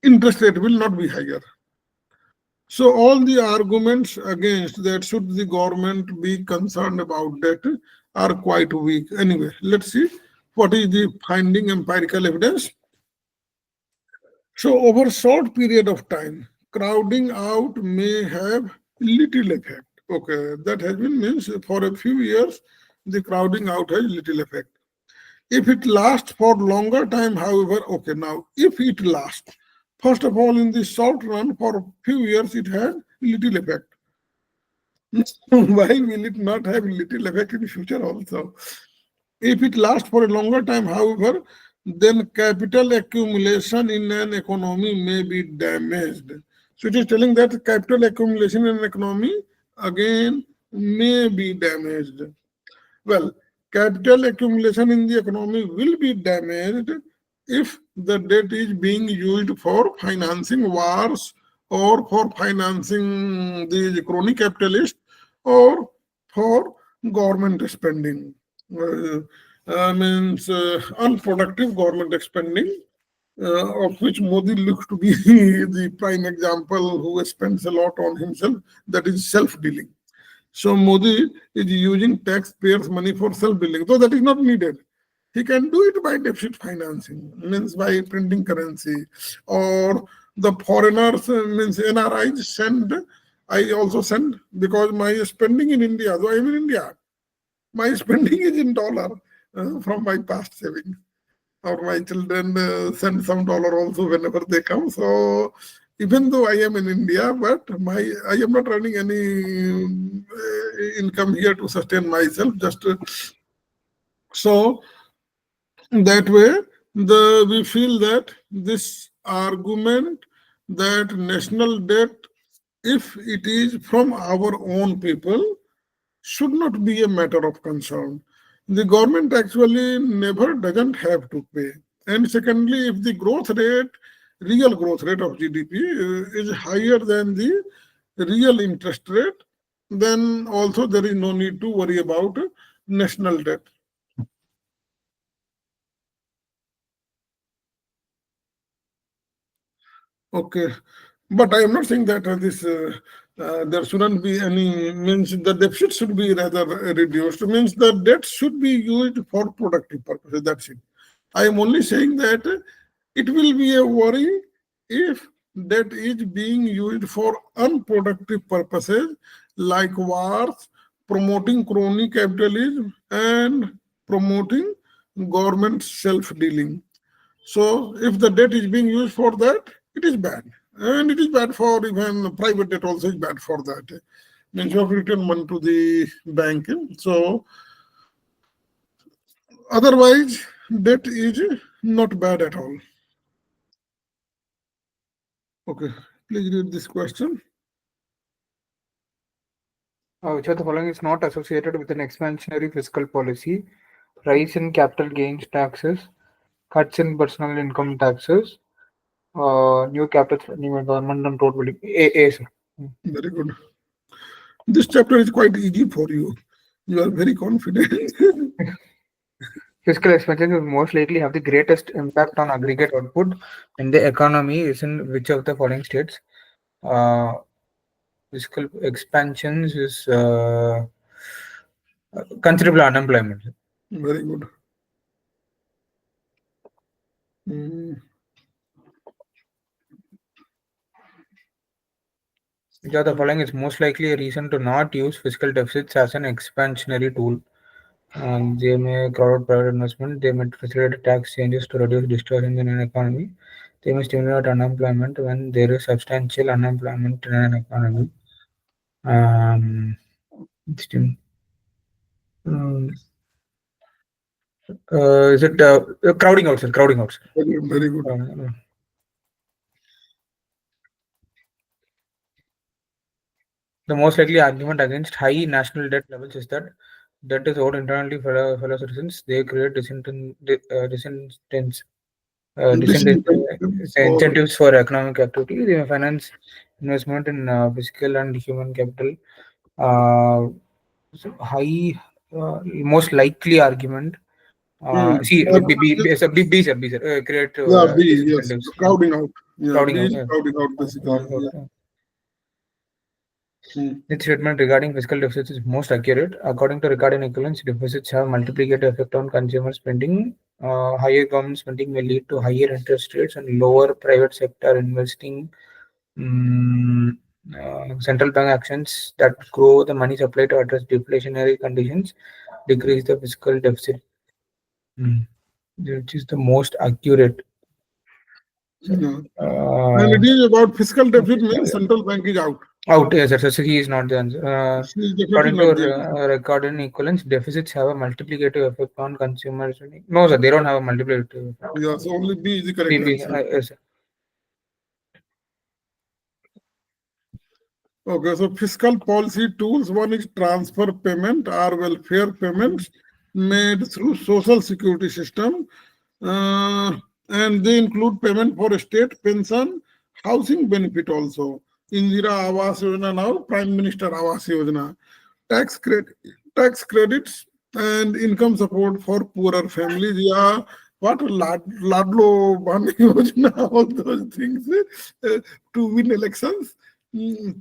interest rate will not be higher. So all the arguments against that should the government be concerned about that are quite weak. Anyway, let's see what is the finding empirical evidence. So over short period of time, crowding out may have little effect. Okay, that has been means for a few years, the crowding out has little effect. If it lasts for longer time, however, okay, now if it lasts, first of all, in the short run, for a few years, it had little effect. Why will it not have little effect in future also? If it lasts for a longer time, however, then capital accumulation in an economy may be damaged. So it is telling that capital accumulation in an economy again may be damaged. Well, capital accumulation in the economy will be damaged if the debt is being used for financing wars or for financing the crony capitalists or for government spending. Means unproductive government spending, of which Modi looks to be the prime example, who spends a lot on himself, that is self-dealing. So Modi is using taxpayers' money for self-dealing, though that is not needed. He can do it by deficit financing, means by printing currency, or the foreigners, means NRIs send. I also send, because my spending in India, though I am in India, my spending is in dollar from my past savings. Or my children send some dollar also whenever they come. So even though I am in India, but I am not running any income here to sustain myself. So that way, we feel that this argument that national debt, if it is from our own people, should not be a matter of concern. The government actually never doesn't have to pay. And secondly, if the real growth rate of GDP is higher than the real interest rate, then also there is no need to worry about national debt. Okay, but I am not saying that there shouldn't be any, means the deficit should be rather reduced, means the debt should be used for productive purposes. That's it. I am only saying that it will be a worry if debt is being used for unproductive purposes like wars, promoting crony capitalism, and promoting government self-dealing. So if the debt is being used for that, it is bad. And it is bad for even private debt also is bad for that. Means you have to return money to the bank. So otherwise, debt is not bad at all. Okay, please read this question. Which of the following is not associated with an expansionary fiscal policy? Rise in capital gains taxes, cuts in personal income taxes, new capital spending by government and road building. A, sir. Very good. This chapter is quite easy for you. You are very confident. Fiscal expansion will most likely have the greatest impact on aggregate output in the economy is in which of the following states? Fiscal expansions is considerable unemployment. Very good. Which of the following is most likely a reason to not use fiscal deficits as an expansionary tool? They may crowd out private investment, they may facilitate tax changes to reduce distortion in an economy, they may stimulate unemployment when there is substantial unemployment in an economy. Is it crowding out, sir? Crowding out, sir. Very good. The most likely argument against high national debt levels is that debt is owed internally for fellow citizens. They create incentives for economic activity. They may finance investment in physical and human capital. Most likely argument. See, B, sir. Create Yes, crowding out. Crowding out. Crowding out, basically. This statement regarding fiscal deficits is most accurate. According to Ricardian equivalence, deficits have multiplicative effect on consumer spending. Higher government spending may lead to higher interest rates and lower private sector investing. Central bank actions that grow the money supply to address deflationary conditions decrease the fiscal deficit, which is the most accurate. And it is about fiscal deficit means central bank is out. Out, yes, sir. So he is not the answer. According to Ricardian equivalence, deficits have a multiplicative effect on consumer spending. No, sir, they don't have a multiplicative effect. Yes, only B is the correct answer. Yes, sir. Okay, so fiscal policy tools. One is transfer payment or welfare payments made through social security system. And they include payment for state pension, housing benefit also. Indira Awas Yojana now, Prime Minister Awas Yojana. Tax credits and income support for poorer families. Yeah, what Ladlo Bani Yojana, all those things to win elections.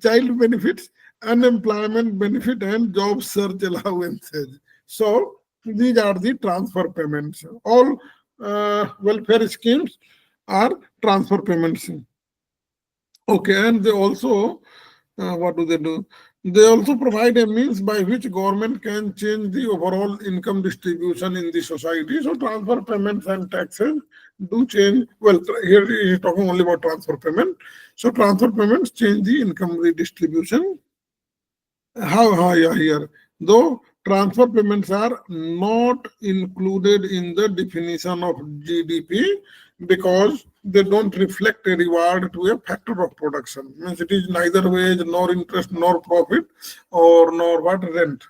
Child benefits, unemployment benefit, and job search allowances. So these are the transfer payments. All welfare schemes are transfer payments. Okay, and they also, what do they do? They also provide a means by which government can change the overall income distribution in the society. So transfer payments and taxes do change. Well, here he is talking only about transfer payment. So transfer payments change the income redistribution. Here. Though transfer payments are not included in the definition of GDP because they don't reflect a reward to a factor of production. Means it is neither wage, nor interest, nor profit, nor rent.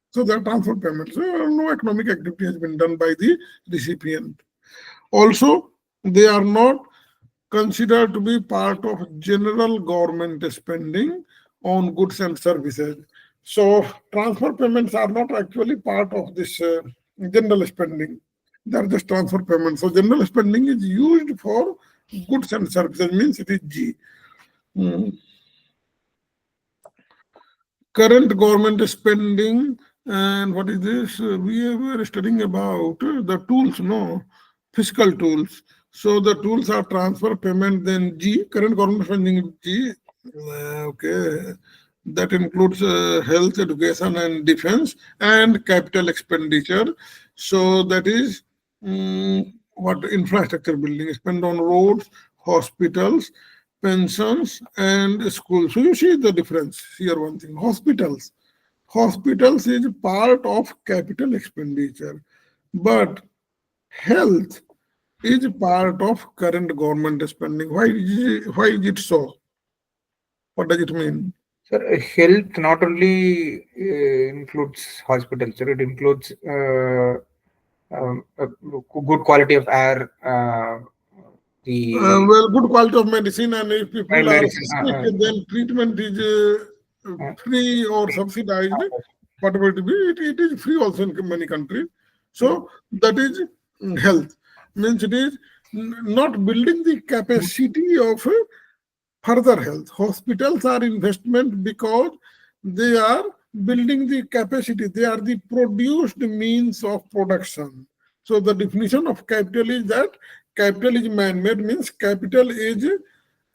So they are transfer payments. No economic activity has been done by the recipient. Also, they are not considered to be part of general government spending on goods and services. So transfer payments are not actually part of this general spending. They are just transfer payments. So general spending is used for goods and services, means it is G. Current government spending, and what is this? We were studying about the tools, fiscal tools. So the tools are transfer, payment, then G, current government spending G. Okay. That includes health, education, and defense, and capital expenditure. So that is what infrastructure building spend on roads, hospitals, pensions, and schools. So you see the difference here. One thing, hospitals is part of capital expenditure, but health is part of current government spending. Why is it so? What does it mean? Sir, health not only includes hospitals, sir, it includes a good quality of air, the Well, good quality of medicine, and if people are medicine. sick, then treatment is free or subsidized, Uh, whatever it be. It is free also in many countries. So that is health. Means it is not building the capacity of further health. Hospitals are investment because they are building the capacity. They are the produced means of production. So the definition of capital is that capital is man-made, means capital is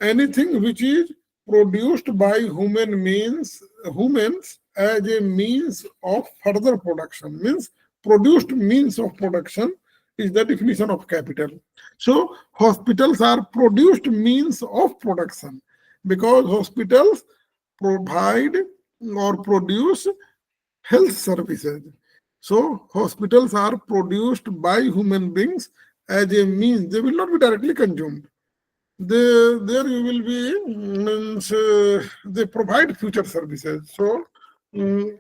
anything which is produced by humans as a means of further production. Means produced means of production is the definition of capital. So hospitals are produced means of production because hospitals provide or produce health services. So hospitals are produced by human beings as a means. They will not be directly consumed. There you will be means they provide future services. Mm,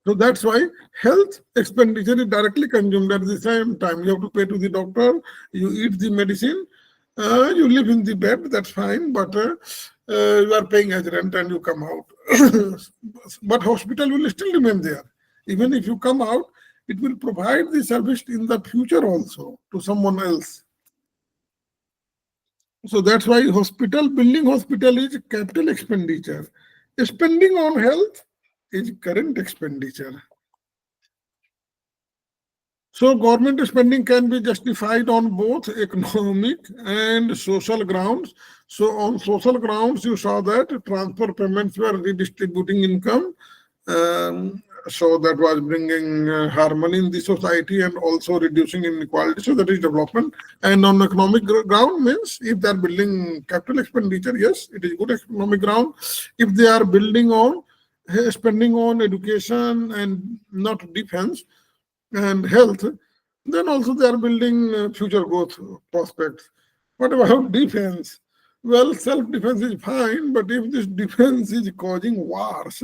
so that's why health expenditure is directly consumed at the same time. You have to pay to the doctor, you eat the medicine, you live in the bed, that's fine, but you are paying as rent and you come out. But hospital will still remain there. Even if you come out, it will provide the service in the future also to someone else. So that's why building hospital is capital expenditure. Spending on health is current expenditure. So government spending can be justified on both economic and social grounds. So on social grounds, you saw that transfer payments were redistributing income. So that was bringing harmony in the society and also reducing inequality. So that is development. And on economic ground means if they are building capital expenditure, yes, it is good economic ground. If they are building on spending on education and not defense and health, then also they are building future growth prospects. What about defense? Well, self-defense is fine, but if this defense is causing wars,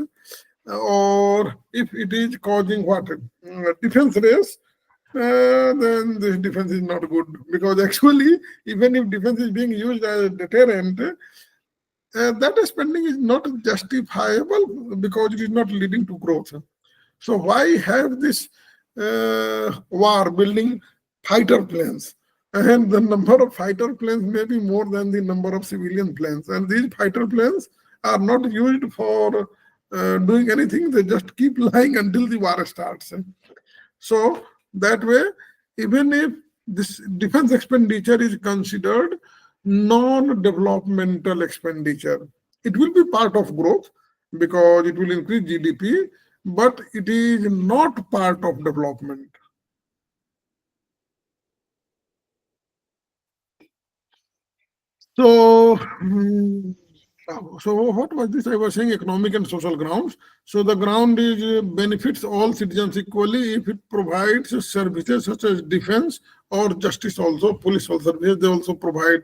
or if it is causing what? Defense race, then this defense is not good. Because actually, even if defense is being used as a deterrent, that spending is not justifiable because it is not leading to growth. So why have this war building fighter planes? And the number of fighter planes may be more than the number of civilian planes. And these fighter planes are not used for doing anything. They just keep lying until the war starts. So that way, even if this defense expenditure is considered non-developmental expenditure, it will be part of growth because it will increase GDP, but it is not part of development. So, so what was this? I was saying economic and social grounds. So the ground is benefits all citizens equally if it provides services such as defense or justice also, police all services, they also provide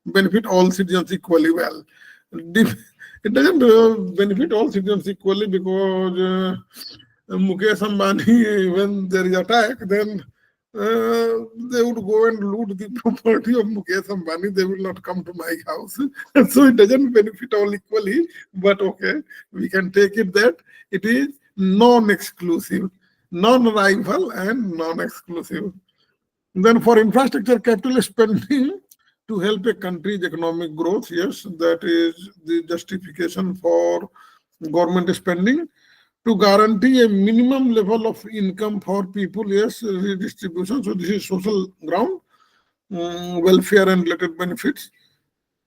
benefit all citizens equally well. It doesn't benefit all citizens equally because Mukesh Ambani, when there is attack, then they would go and loot the property of Mukesh Ambani. They will not come to my house. So it doesn't benefit all equally. But okay, we can take it that it is non-exclusive, non-rival and non-exclusive. Then for infrastructure capital spending to help a country's economic growth, yes, that is the justification for government spending. To guarantee a minimum level of income for people, yes, redistribution. So this is social ground. welfare and related benefits,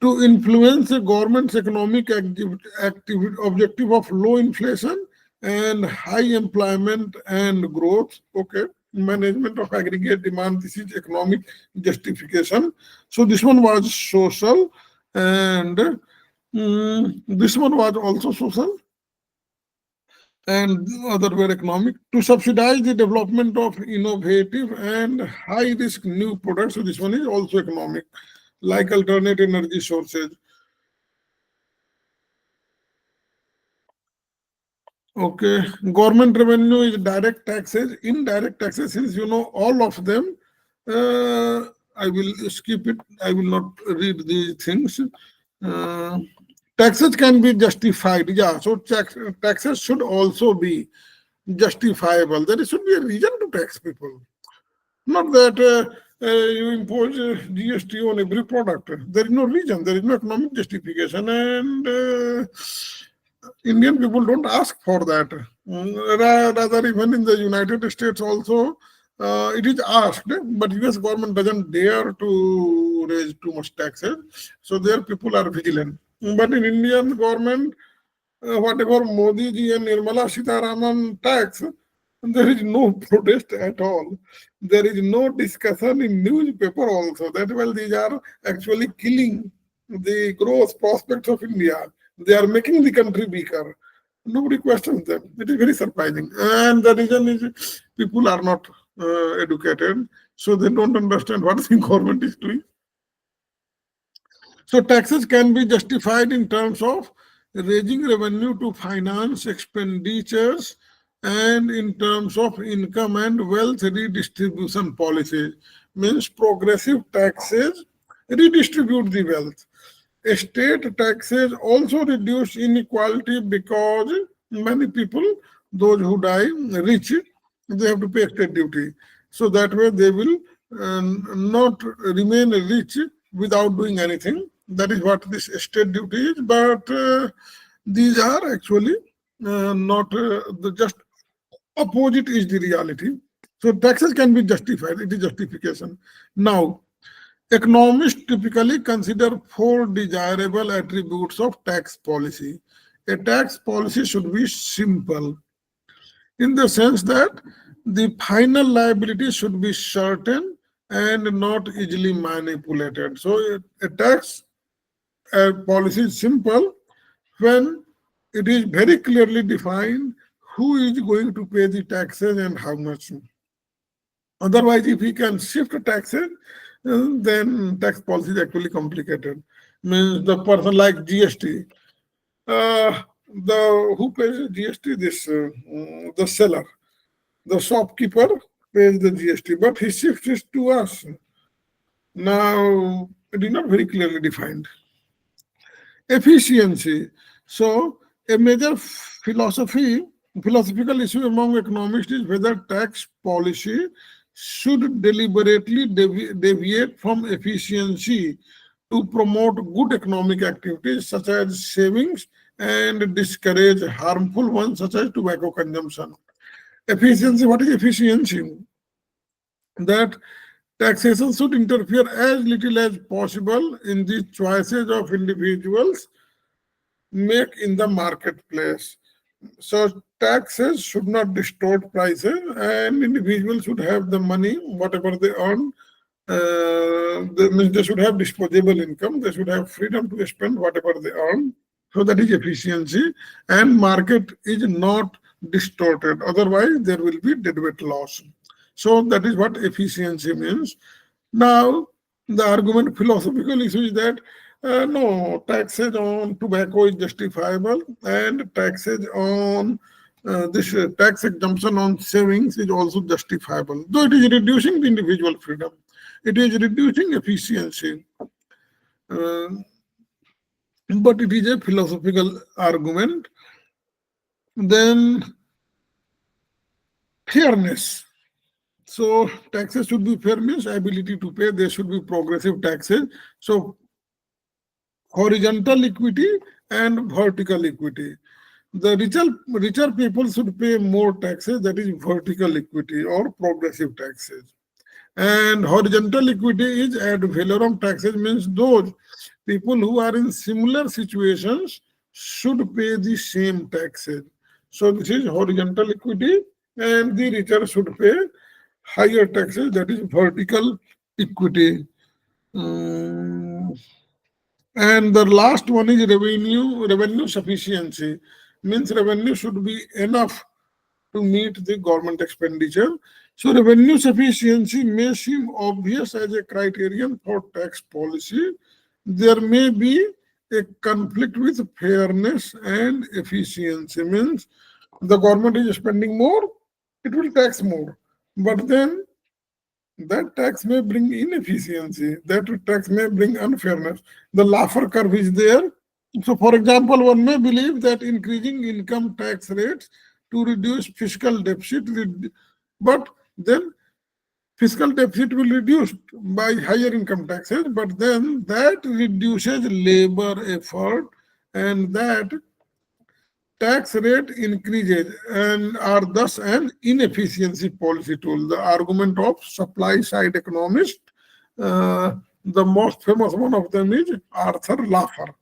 to influence the government's economic objective of low inflation and high employment and growth. Okay, management of aggregate demand. This is economic justification. So this one was social, and this one was also social, and other were economic, to subsidize the development of innovative and high risk new products. So this one is also economic, like alternate energy sources. Okay, government revenue is direct taxes, indirect taxes, since you know all of them. I will skip it. I will not read these things. Uh, Taxes can be justified. Yeah, so taxes should also be justifiable. There should be a reason to tax people. Not that you impose GST on every product. There is no reason, there is no economic justification, and Indian people don't ask for that. Rather, even in the United States also, it is asked, but US government doesn't dare to raise too much taxes, so their people are vigilant. But in Indian government, whatever Modi ji and Nirmala Sitaraman tax, there is no protest at all. There is no discussion in newspaper also. That well, these are actually killing the growth prospects of India. They are making the country weaker. Nobody questions them. It is very surprising. And the reason is people are not educated, so they don't understand what the government is doing. So taxes can be justified in terms of raising revenue to finance expenditures and in terms of income and wealth redistribution policies. Means progressive taxes redistribute the wealth. State taxes also reduce inequality because many people, those who die rich, they have to pay state duty. So that way they will not remain rich without doing anything. That is what this state duty is. But these are actually not the just opposite is the reality. So taxes can be justified. It is justification. Now, economists typically consider four desirable attributes of tax policy. A tax policy should be simple in the sense that the final liability should be certain and not easily manipulated. So a tax policy is simple when it is very clearly defined who is going to pay the taxes and how much. Otherwise, if we can shift taxes, then tax policy is actually complicated. Means the person like GST, the who pays GST? The seller, the shopkeeper pays the GST, but he shifts it to us. Now it is not very clearly defined. Efficiency. So a major philosophical issue among economists is whether tax policy should deliberately deviate from efficiency to promote good economic activities such as savings and discourage harmful ones such as tobacco consumption. Efficiency, what is efficiency? That taxation should interfere as little as possible in the choices of individuals make in the marketplace. So taxes should not distort prices, and individuals should have the money, whatever they earn. They should have disposable income. They should have freedom to spend whatever they earn. So that is efficiency, and market is not distorted. Otherwise, there will be deadweight loss. So that is what efficiency means. Now, the argument philosophical issue is that no, taxes on tobacco is justifiable, and taxes on this tax exemption on savings is also justifiable. Though it is reducing the individual freedom, it is reducing efficiency. But it is a philosophical argument. Then fairness. So taxes should be fair means ability to pay. There should be progressive taxes. So horizontal equity and vertical equity. The richer people should pay more taxes, that is vertical equity or progressive taxes. And horizontal equity is ad valorem taxes, means those people who are in similar situations should pay the same taxes. So this is horizontal equity, and the richer should pay higher taxes, that is vertical equity. Mm, and the last one is revenue sufficiency, means revenue should be enough to meet the government expenditure. So revenue sufficiency may seem obvious as a criterion for tax policy. There may be a conflict with fairness and efficiency, means the government is spending more, it will tax more. But then that tax may bring inefficiency, that tax may bring unfairness. The Laffer curve is there. So, for example, one may believe that increasing income tax rates to reduce fiscal deficit, but then fiscal deficit will reduce by higher income taxes, but then that reduces labor effort, and that tax rate increases and are thus an inefficiency policy tool. The argument of supply side economist, the most famous one of them is Arthur Laffer,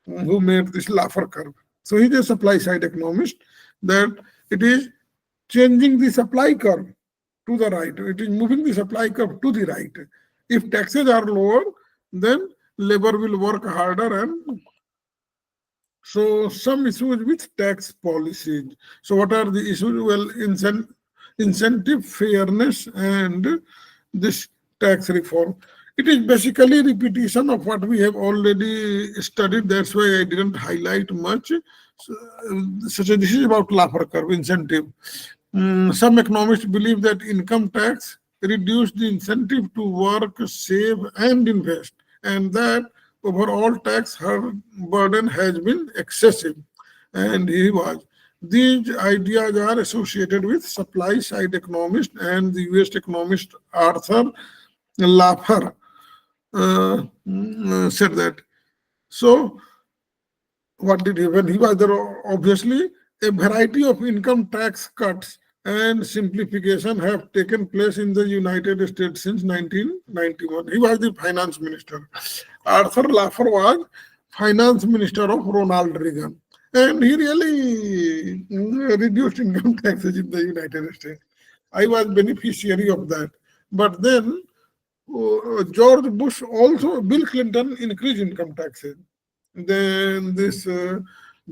who made this Laffer curve. So he's a supply side economist, that it is changing the supply curve to the right. It is moving the supply curve to the right. If taxes are lower, then labor will work harder. And so some issues with tax policies. So what are the issues? Well, incentive fairness and this tax reform. It is basically repetition of what we have already studied. That's why I didn't highlight much. So this is about Laffer curve, incentive. Some economists believe that income tax reduce the incentive to work, save, and invest, and that overall tax burden has been excessive. And he was. These ideas are associated with supply side economist and the US economist Arthur Laffer said that. So what did he, when he was there, obviously a variety of income tax cuts and simplification have taken place in the United States since 1991. He was the finance minister. Arthur Laffer was finance minister of Ronald Reagan, and he really reduced income taxes in the United States. I was beneficiary of that. But then George Bush also, Bill Clinton increased income taxes. Then this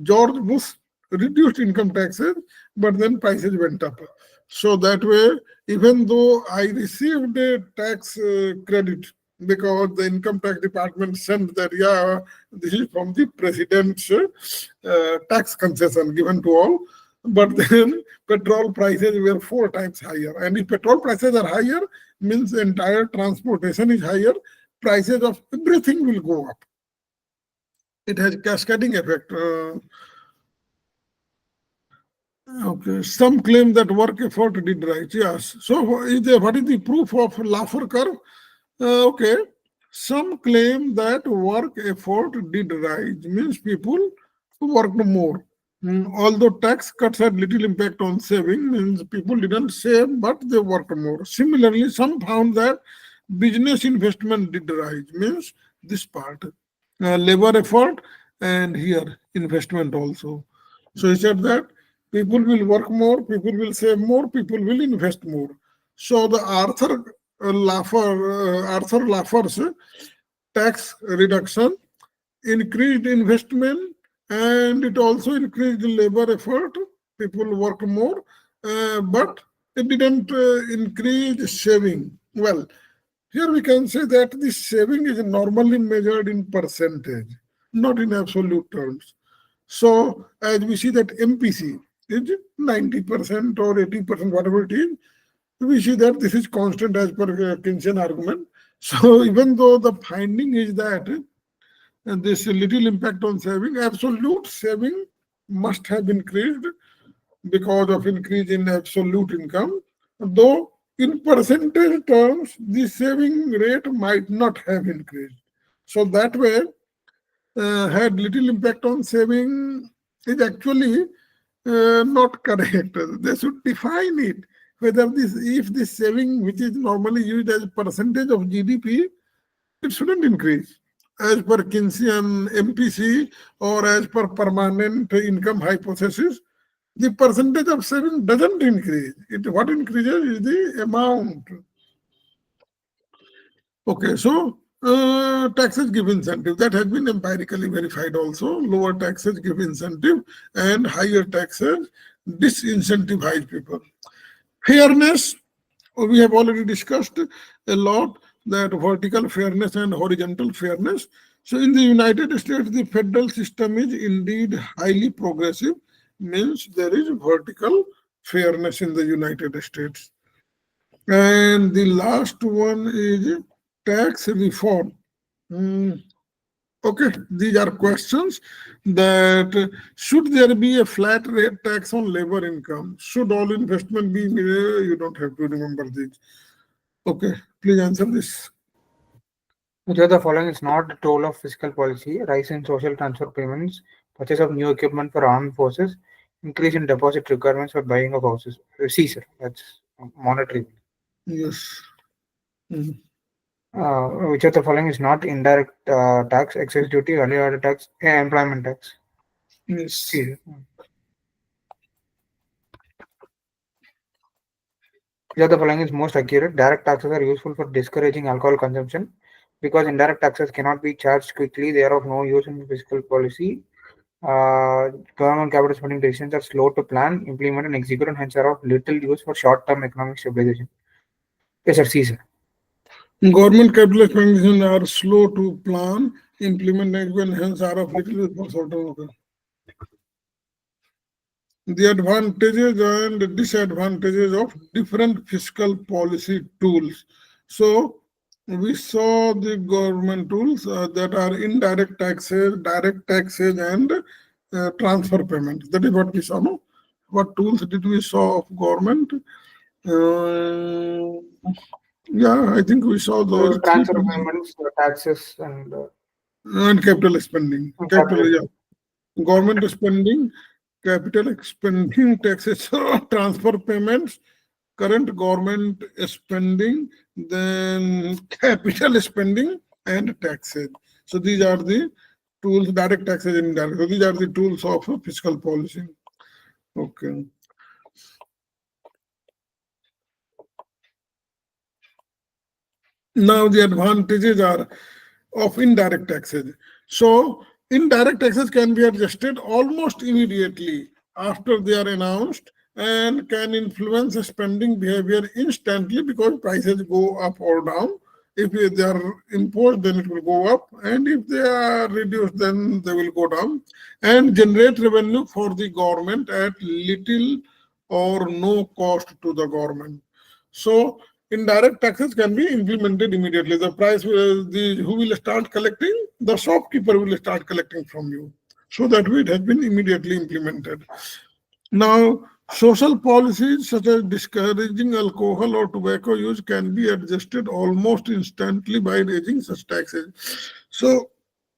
George Bush reduced income taxes, but then prices went up. So that way, even though I received a tax credit because the income tax department sent that, yeah, this is from the president's tax concession given to all. But then petrol prices were 4 times higher. And if petrol prices are higher, means the entire transportation is higher, prices of everything will go up. It has cascading effect. Okay, some claim that work effort did rise. Yes. So what is the proof of Laffer curve? Okay. Some claim that work effort did rise, means people worked more. Although tax cuts had little impact on saving, means people didn't save, but they worked more. Similarly, some found that business investment did rise, means this part, labor effort, and here investment also. So he said that people will work more, people will save more, people will invest more. So the Arthur Laffer's tax reduction increased investment, and it also increased labor effort. People work more, but it didn't increase saving. Well, here we can say that the saving is normally measured in percentage, not in absolute terms. So as we see that MPC is 90% or 80%, whatever it is, we see that this is constant as per Keynesian argument. So even though the finding is that this little impact on saving, absolute saving must have increased because of increase in absolute income, though in percentage terms, the saving rate might not have increased. So that way, had little impact on saving is actually not correct. They should define it. whether this, if this saving, which is normally used as percentage of GDP, it shouldn't increase. As per Keynesian MPC or as per permanent income hypothesis, the percentage of saving doesn't increase. What increases is the amount. Okay, so taxes give incentive. That has been empirically verified also. Lower taxes give incentive and higher taxes disincentivize people. Fairness, we have already discussed a lot that vertical fairness and horizontal fairness. So in the United States, the federal system is indeed highly progressive, means there is vertical fairness in the United States. And the last one is tax reform. Okay, these are questions that should there be a flat rate tax on labor income? Should all investment be, you don't have to remember this. Okay, please answer this. Which of the following is not the tool of fiscal policy? Rise in social transfer payments, purchase of new equipment for armed forces, increase in deposit requirements for buying of houses. See, sir, that's monetary. Yes. Which of the following is not indirect tax, excess duty, value added tax, employment tax? Yes. See, which of the following is most accurate? Direct taxes are useful for discouraging alcohol consumption because indirect taxes cannot be charged quickly. They are of no use in fiscal policy. Government capital spending decisions are slow to plan, implement, and execute, and hence are of little use for short-term economic stabilization. Yes, sir. See, sir. Government capital expenditures are slow to plan, implement, and hence are of little use for short-term. The advantages and disadvantages of different fiscal policy tools. So we saw the government tools that are indirect taxes, direct taxes, and transfer payments. That is what we saw. No? What tools did we saw of government? Yeah, I think we saw those Transfer payments, taxes, and capital spending. Yeah. Government spending, capital expending, taxes, transfer payments, current government spending, then capital spending and taxes. So these are the tools, direct taxes and indirect. So these are the tools of fiscal policy. Okay. Now the advantages are of indirect taxes. So indirect taxes can be adjusted almost immediately after they are announced and can influence spending behavior instantly because prices go up or down. If they are imposed, then it will go up, and if they are reduced, then they will go down, and generate revenue for the government at little or no cost to the government. So indirect taxes can be implemented immediately. The price will, who will start collecting? The shopkeeper will start collecting from you. So that way it has been immediately implemented. Now, social policies such as discouraging alcohol or tobacco use can be adjusted almost instantly by raising such taxes. So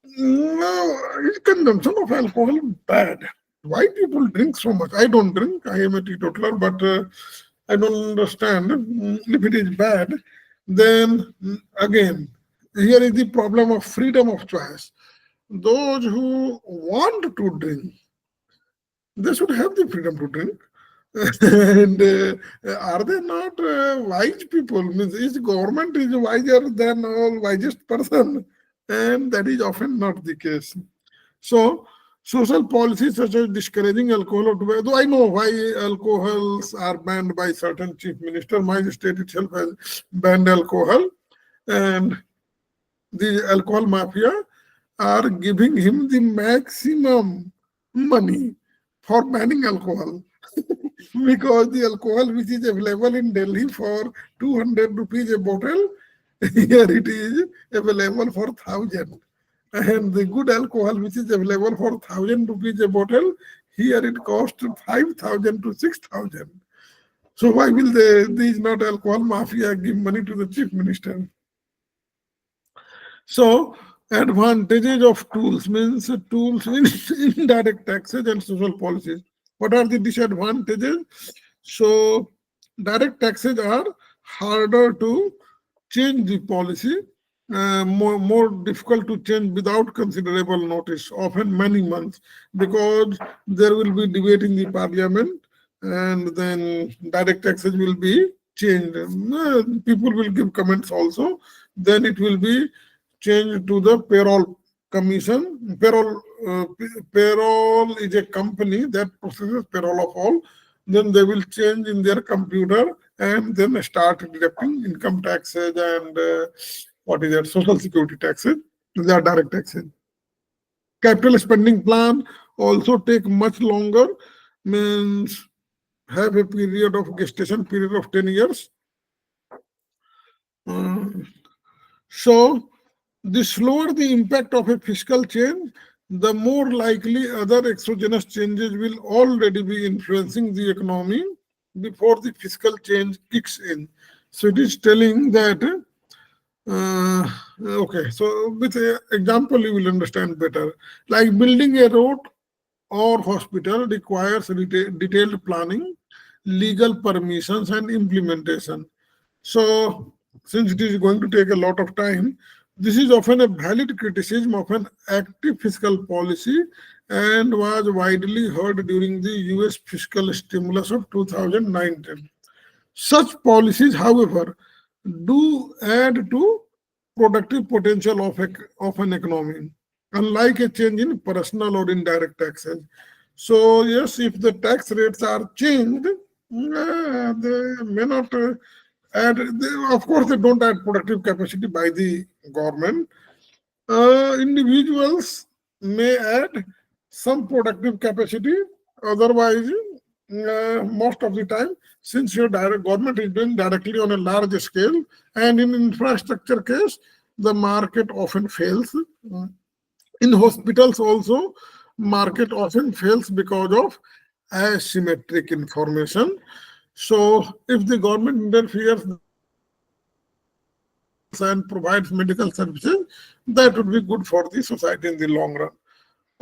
now, consumption of alcohol is bad. Why people drink so much? I don't drink. I am a teetotaler, but I don't understand. If it is bad, then again, here is the problem of freedom of choice. Those who want to drink, they should have the freedom to drink. And are they not wise people? Means each government is wiser than all wisest person, and that is often not the case. So social policies such as discouraging alcohol or tobacco, though I know why alcohols are banned by certain chief minister. My state itself has banned alcohol, and the alcohol mafia are giving him the maximum money for banning alcohol. Because the alcohol which is available in Delhi for 200 rupees a bottle, here it is available for 1,000. And the good alcohol which is available for 1,000 rupees a bottle, here it costs 5,000 to 6,000. So why will these not alcohol mafia give money to the chief minister? So advantages of tools means tools in indirect taxes and social policies. What are the disadvantages? So Direct taxes are harder to change the policy, more difficult to change without considerable notice, often many months, because there will be debate in the parliament and then direct taxes will be changed. People will give comments also. Then it will be changed to the payroll commission. Payroll is a company that processes payroll of all. Then they will change in their computer and then start deducting income taxes and what is that, social security taxes. They are direct taxes. Capital spending plan also take much longer, means have a period of gestation period of 10 years. Uh, so the slower the impact of a fiscal change, the more likely other exogenous changes will already be influencing the economy before the fiscal change kicks in. So it is telling that, okay, so with an example you will understand better. Like building a road or hospital requires detailed planning, legal permissions, and implementation. So, since it is going to take a lot of time, this is often a valid criticism of an active fiscal policy and was widely heard during the US fiscal stimulus of 2019. Such policies, however, do add to productive potential of an economy, unlike a change in personal or indirect taxes. So, yes, if the tax rates are changed, they may not add, of course, they don't add productive capacity by the government. Individuals may add some productive capacity, otherwise, most of the time, since your direct government is doing directly on a large scale, and in infrastructure case, the market often fails. In hospitals also, market often fails because of asymmetric information. So if the government interferes and provides medical services, that would be good for the society in the long run.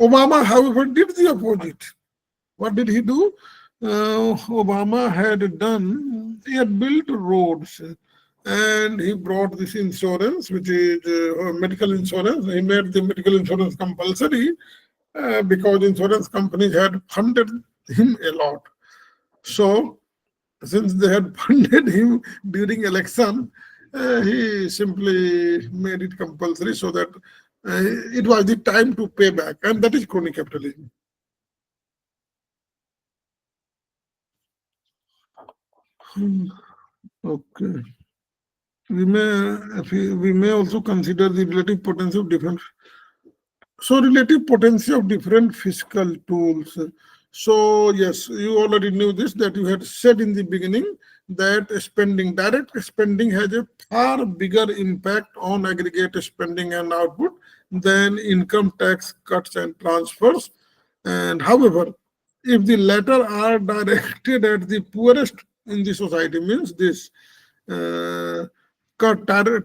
Obama, however, did the opposite. What did he do? Obama he had built roads and he brought this insurance, which is medical insurance. He made the medical insurance compulsory because insurance companies had funded him a lot. So, since they had funded him during election, he simply made it compulsory so that it was the time to pay back, and that is crony capitalism. Okay. We may also consider the relative potency of different. So relative potency of different fiscal tools. So yes, you already knew this, that you had said in the beginning that direct spending has a far bigger impact on aggregate spending and output than income tax cuts and transfers. And however, if the latter are directed at the poorest in the society, means this uh,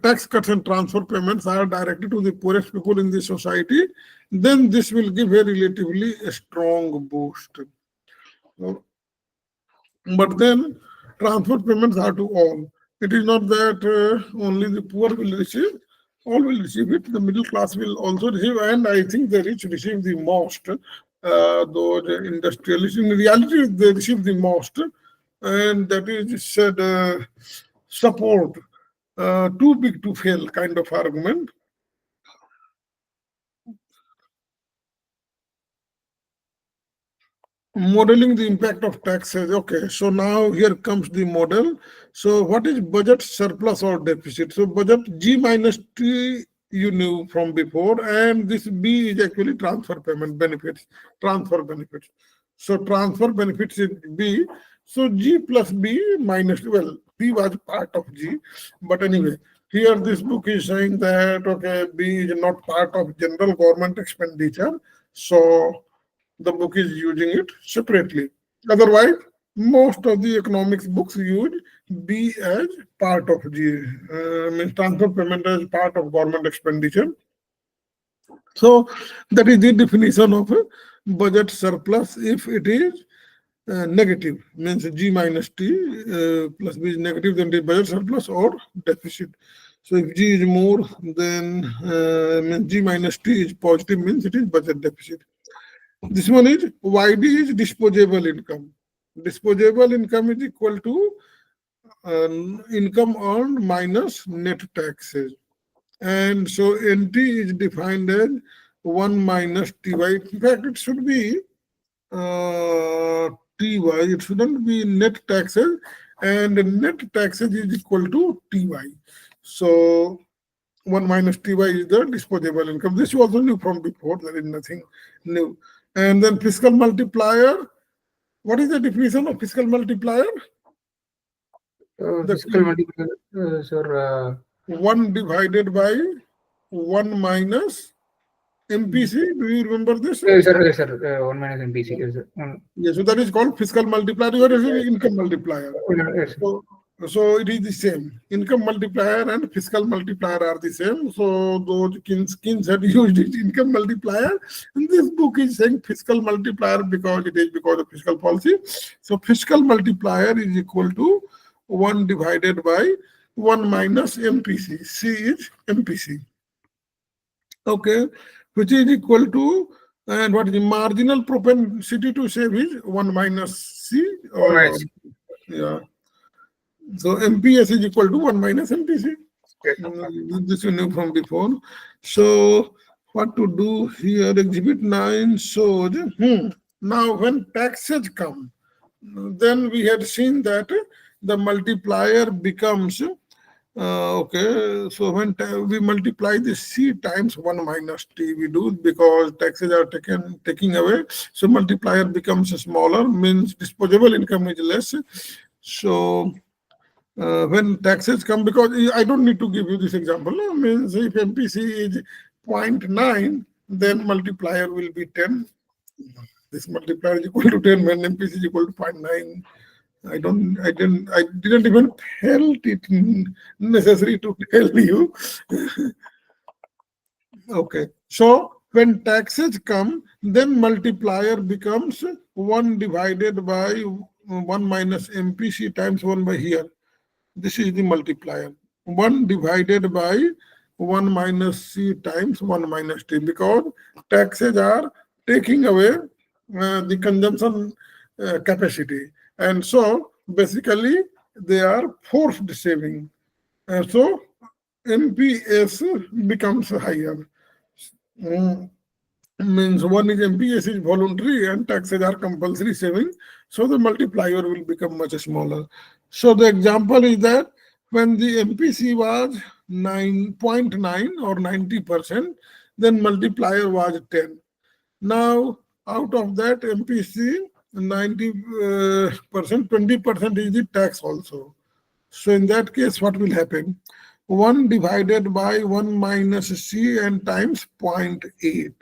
tax cuts and transfer payments are directed to the poorest people in the society, then this will give a relatively strong boost. But then transfer payments are to all. It is not that only the poor will receive, all will receive it. The middle class will also receive, and I think the rich receive the most. Though the industrialists, in reality, they receive the most, and that is said support too big to fail kind of argument. Modeling the impact of taxes. Okay, so now here comes the model. So what is budget surplus or deficit? So budget G minus T you knew from before, and this B is actually transfer payment benefits, transfer benefits. So transfer benefits is B. So G plus B minus, well, B was part of G, but anyway, here this book is saying that, okay, B is not part of general government expenditure. So the book is using it separately. Otherwise, most of the economics books use B as part of G, means transfer payment as part of government expenditure. So that is the definition of a budget surplus if it is negative, means G minus T plus B is negative, then the budget surplus or deficit. So if G is more, then means G minus T is positive, means it is budget deficit. This one is YD is disposable income. Disposable income is equal to income earned minus net taxes. And so NT is defined as 1 minus TY. In fact, it should be TY. It shouldn't be net taxes, and net taxes is equal to TY. So 1 minus TY is the disposable income. This you also knew from before. There is nothing new. And then fiscal multiplier. What is the definition of fiscal multiplier? Fiscal multiplier, sir. 1 divided by 1 minus MPC. Do you remember this? Yes, sir. 1 minus MPC. Yes, sir. Yes, so that is called fiscal multiplier. You are using income multiplier. Yes. So it is the same. Income multiplier and fiscal multiplier are the same. So those Kins had used it income multiplier. And this book is saying fiscal multiplier because it is because of fiscal policy. So fiscal multiplier is equal to 1 divided by 1 minus MPC. C is MPC. Okay, which is equal to, and what is the marginal propensity to save is 1 minus C. Or, yeah. So MPS is equal to 1 minus MPC. This you knew from before. So what to do here? Exhibit 9 shows, now when taxes come, then we had seen that the multiplier becomes, okay, so when we multiply the C times 1 minus T, we do because taxes are taking away. So multiplier becomes smaller, means disposable income is less. So when taxes come, because I don't need to give you this example, means if MPC is 0.9, then multiplier will be 10. This multiplier is equal to 10 when MPC is equal to 0.9. I didn't even felt it necessary to tell you. Okay, so when taxes come, then multiplier becomes 1 divided by 1 minus MPC times 1 by here. This is the multiplier. 1 divided by 1 minus C times 1 minus T, because taxes are taking away the consumption capacity. And so basically they are forced saving. So MPS becomes higher. Means one is MPS is voluntary and taxes are compulsory saving. So the multiplier will become much smaller. So the example is that when the MPC was 9.9 or 90%, then multiplier was 10. Now out of that MPC, 90%, 20% is the tax also. So in that case, what will happen? 1 divided by 1 minus C and times 0.8.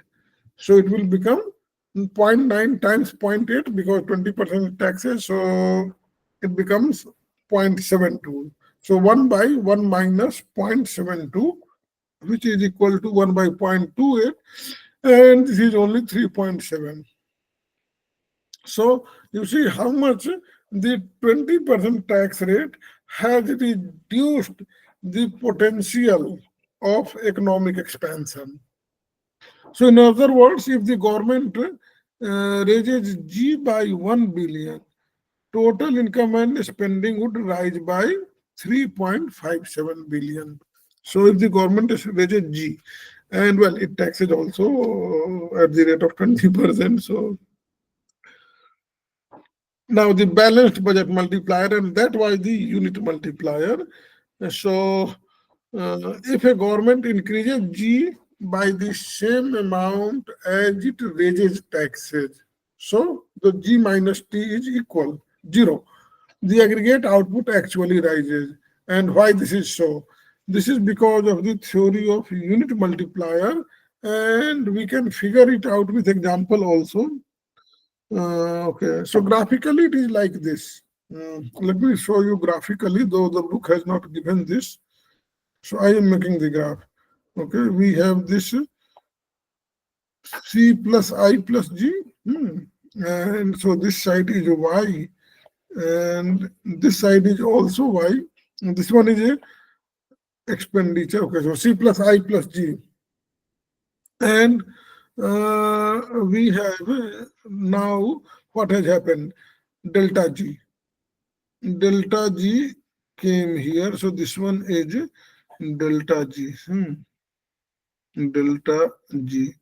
So it will become 0.9 times 0.8 because 20% taxes. So it becomes 0.72. So 1 by 1 minus 0.72, which is equal to 1 by 0.28. And this is only 3.7. So you see how much the 20% tax rate has reduced the potential of economic expansion. So in other words, if the government raises G by 1 billion, total income and spending would rise by 3.57 billion. So if the government raises G, and well, it taxes also at the rate of 20%. So now the balanced budget multiplier, and that was the unit multiplier. So if a government increases G by the same amount as it raises taxes, so the G minus T is equal 0. The aggregate output actually rises. And why this is so? This is because of the theory of unit multiplier, and we can figure it out with example also. Okay, so graphically it is like this. Let me show you graphically, though the book has not given this. So I am making the graph. Okay, we have this C plus I plus G. and so this side is y, and this side is also y, and this one is a expenditure. Okay, so c plus I plus g, and we have now what has happened, delta g. Delta g came here, so this one is delta g. Delta g.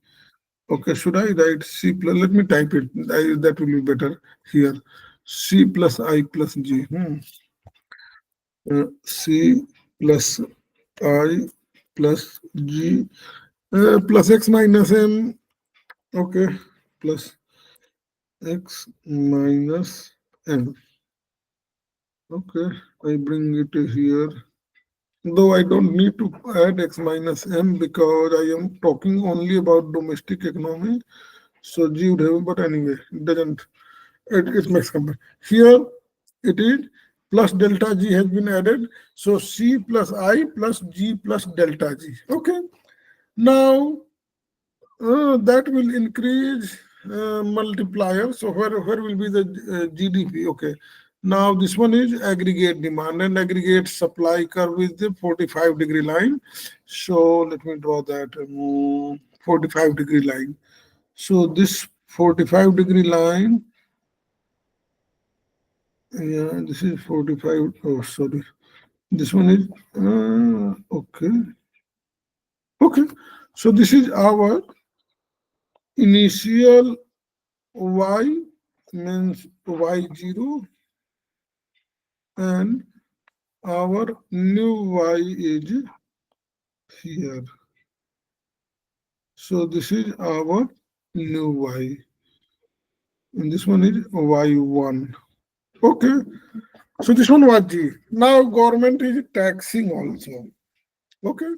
Okay, should I write c plus? Let me type it. That will be better here. C plus I plus g. C plus I plus g plus x minus m. Okay, plus x minus m. Okay, I bring it here. Though I don't need to add x minus m because I am talking only about domestic economy. So g would have, but anyway, it doesn't, it makes compare. Here it is plus delta g has been added. So c plus I plus g plus delta g. Okay. Now that will increase multiplier. So where will be the GDP? Okay. Now this one is aggregate demand, and aggregate supply curve is the 45-degree line. So let me draw that 45-degree line. So this 45-degree line, yeah, this is 45. Oh, sorry. This one is okay. Okay. So this is our initial y, means y0, and our new y is here. So this is our new y, and this one is y1. Okay. So this one was g. Now government is taxing also. Okay.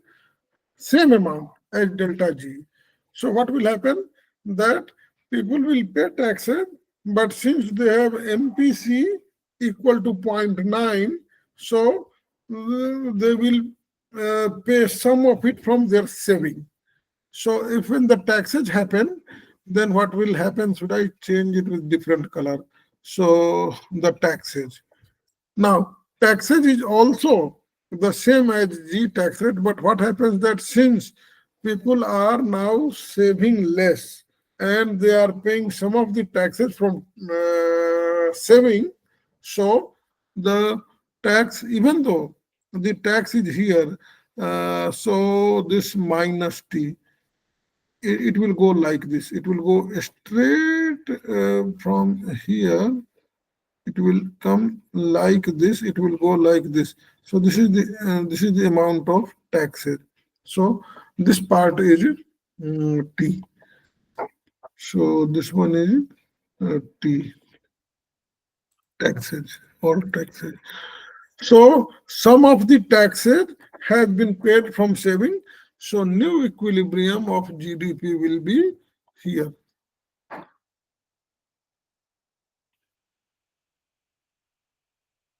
Same amount as delta G. So what will happen? That people will pay taxes, but since they have MPC equal to 0.9, so they will pay some of it from their saving. So if when the taxes happen, then what will happen? Should I change it with different color? So the taxes. Now, taxes is also the same as G tax rate, but what happens that since people are now saving less and they are paying some of the taxes from saving, so the tax, even though the tax is here, so this minus T, it will go like this. It will go straight from here, it will come like this, it will go like this. So this is the amount of taxes. So this part is T. So this one is T, taxes, all taxes. So some of the taxes have been paid from saving. So new equilibrium of GDP will be here.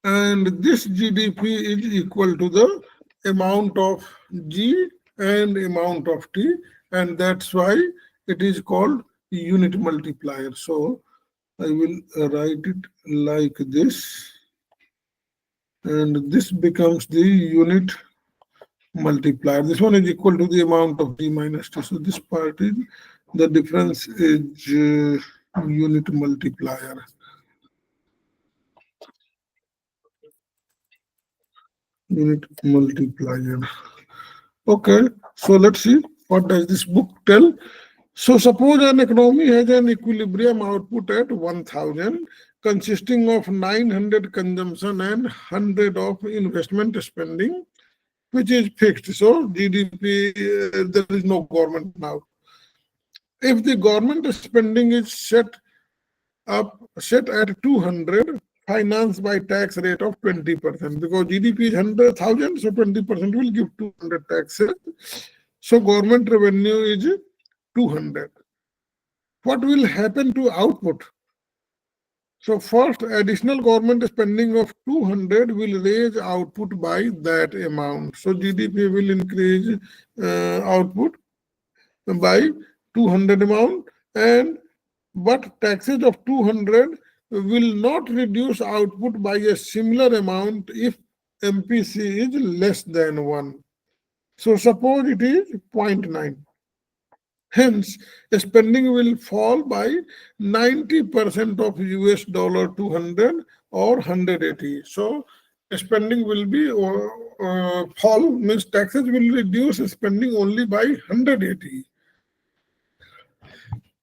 And this GDP is equal to the amount of G and amount of T, and that's why it is called unit multiplier. So I will write it like this, and this becomes the unit multiplier. This one is equal to the amount of G minus T. So this part is, the difference is unit multiplier. Unit multiplier. Okay, so let's see what does this book tell. So suppose an economy has an equilibrium output at 1000 consisting of 900 consumption and 100 of investment spending, which is fixed. So GDP, there is no government now. If the government spending is set at 200, financed by tax rate of 20%, because GDP is 100,000, so 20% will give 200 taxes. So government revenue is 200. What will happen to output? So first, additional government spending of 200 will raise output by that amount. So GDP will increase output by 200 amount, and but taxes of 200 will not reduce output by a similar amount if MPC is less than 1. So suppose it is zero point 0.9. Hence, spending will fall by 90% of US dollar 200 or 180. So spending will be fall, means taxes will reduce spending only by 180,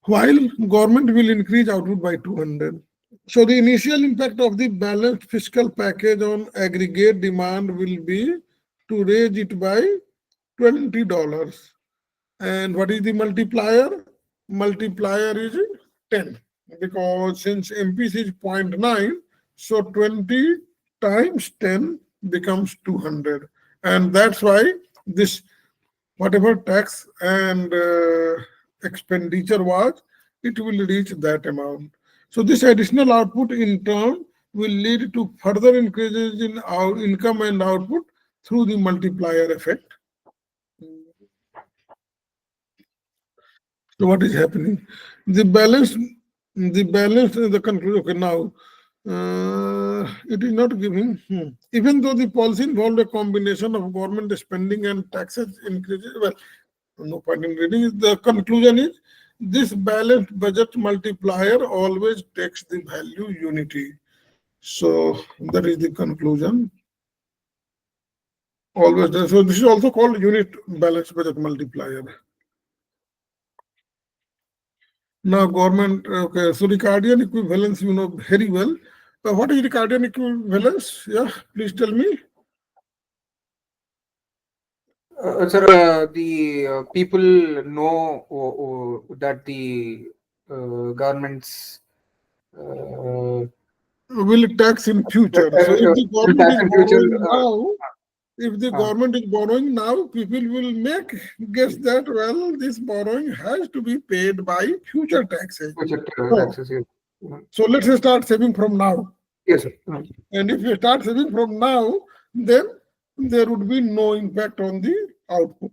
while government will increase output by 200. So the initial impact of the balanced fiscal package on aggregate demand will be to raise it by $20. And what is the multiplier? Multiplier is 10, because since MPC is zero point 0.9, so 20 times 10 becomes 200. And that's why this, whatever tax and expenditure was, it will reach that amount. So this additional output in turn will lead to further increases in our income and output through the multiplier effect. So what is happening? The conclusion. Okay, now it is not giving. Even though the policy involved a combination of government spending and taxes increases, well, no point in reading. The conclusion is this balanced budget multiplier always takes the value unity. So that is the conclusion. Always. So this is also called unit balanced budget multiplier. Now, government, okay, so Ricardian equivalence, you know very well. What is Ricardian equivalence? Yeah, please tell me. Sir, the people know that the government's Will tax in future. So if the will government tax is in future. borrowing now, if the government is borrowing now, people will make guess that, well, this borrowing has to be paid by future taxes. Future So, taxes, yes. so let's start saving from now. Yes, sir. And if you start saving from now, then there would be no impact on the output.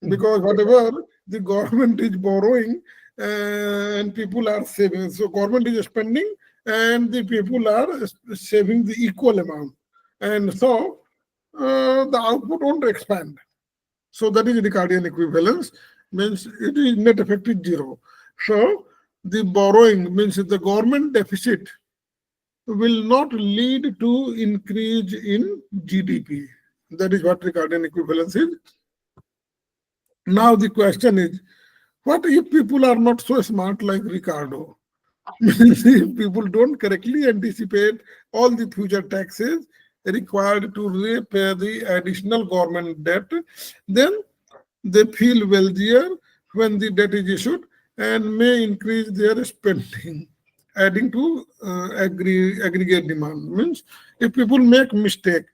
Because whatever the government is borrowing and people are saving. So government is spending and the people are saving the equal amount. And so the output won't expand. So that is Ricardian equivalence, means it is net effect is zero. So the borrowing means the government deficit will not lead to increase in GDP. That is what Ricardian equivalence is. Now the question is, what if people are not so smart like Ricardo? If people don't correctly anticipate all the future taxes required to repay the additional government debt, then they feel wealthier when the debt is issued and may increase their spending, adding to aggregate demand. Means if people make mistake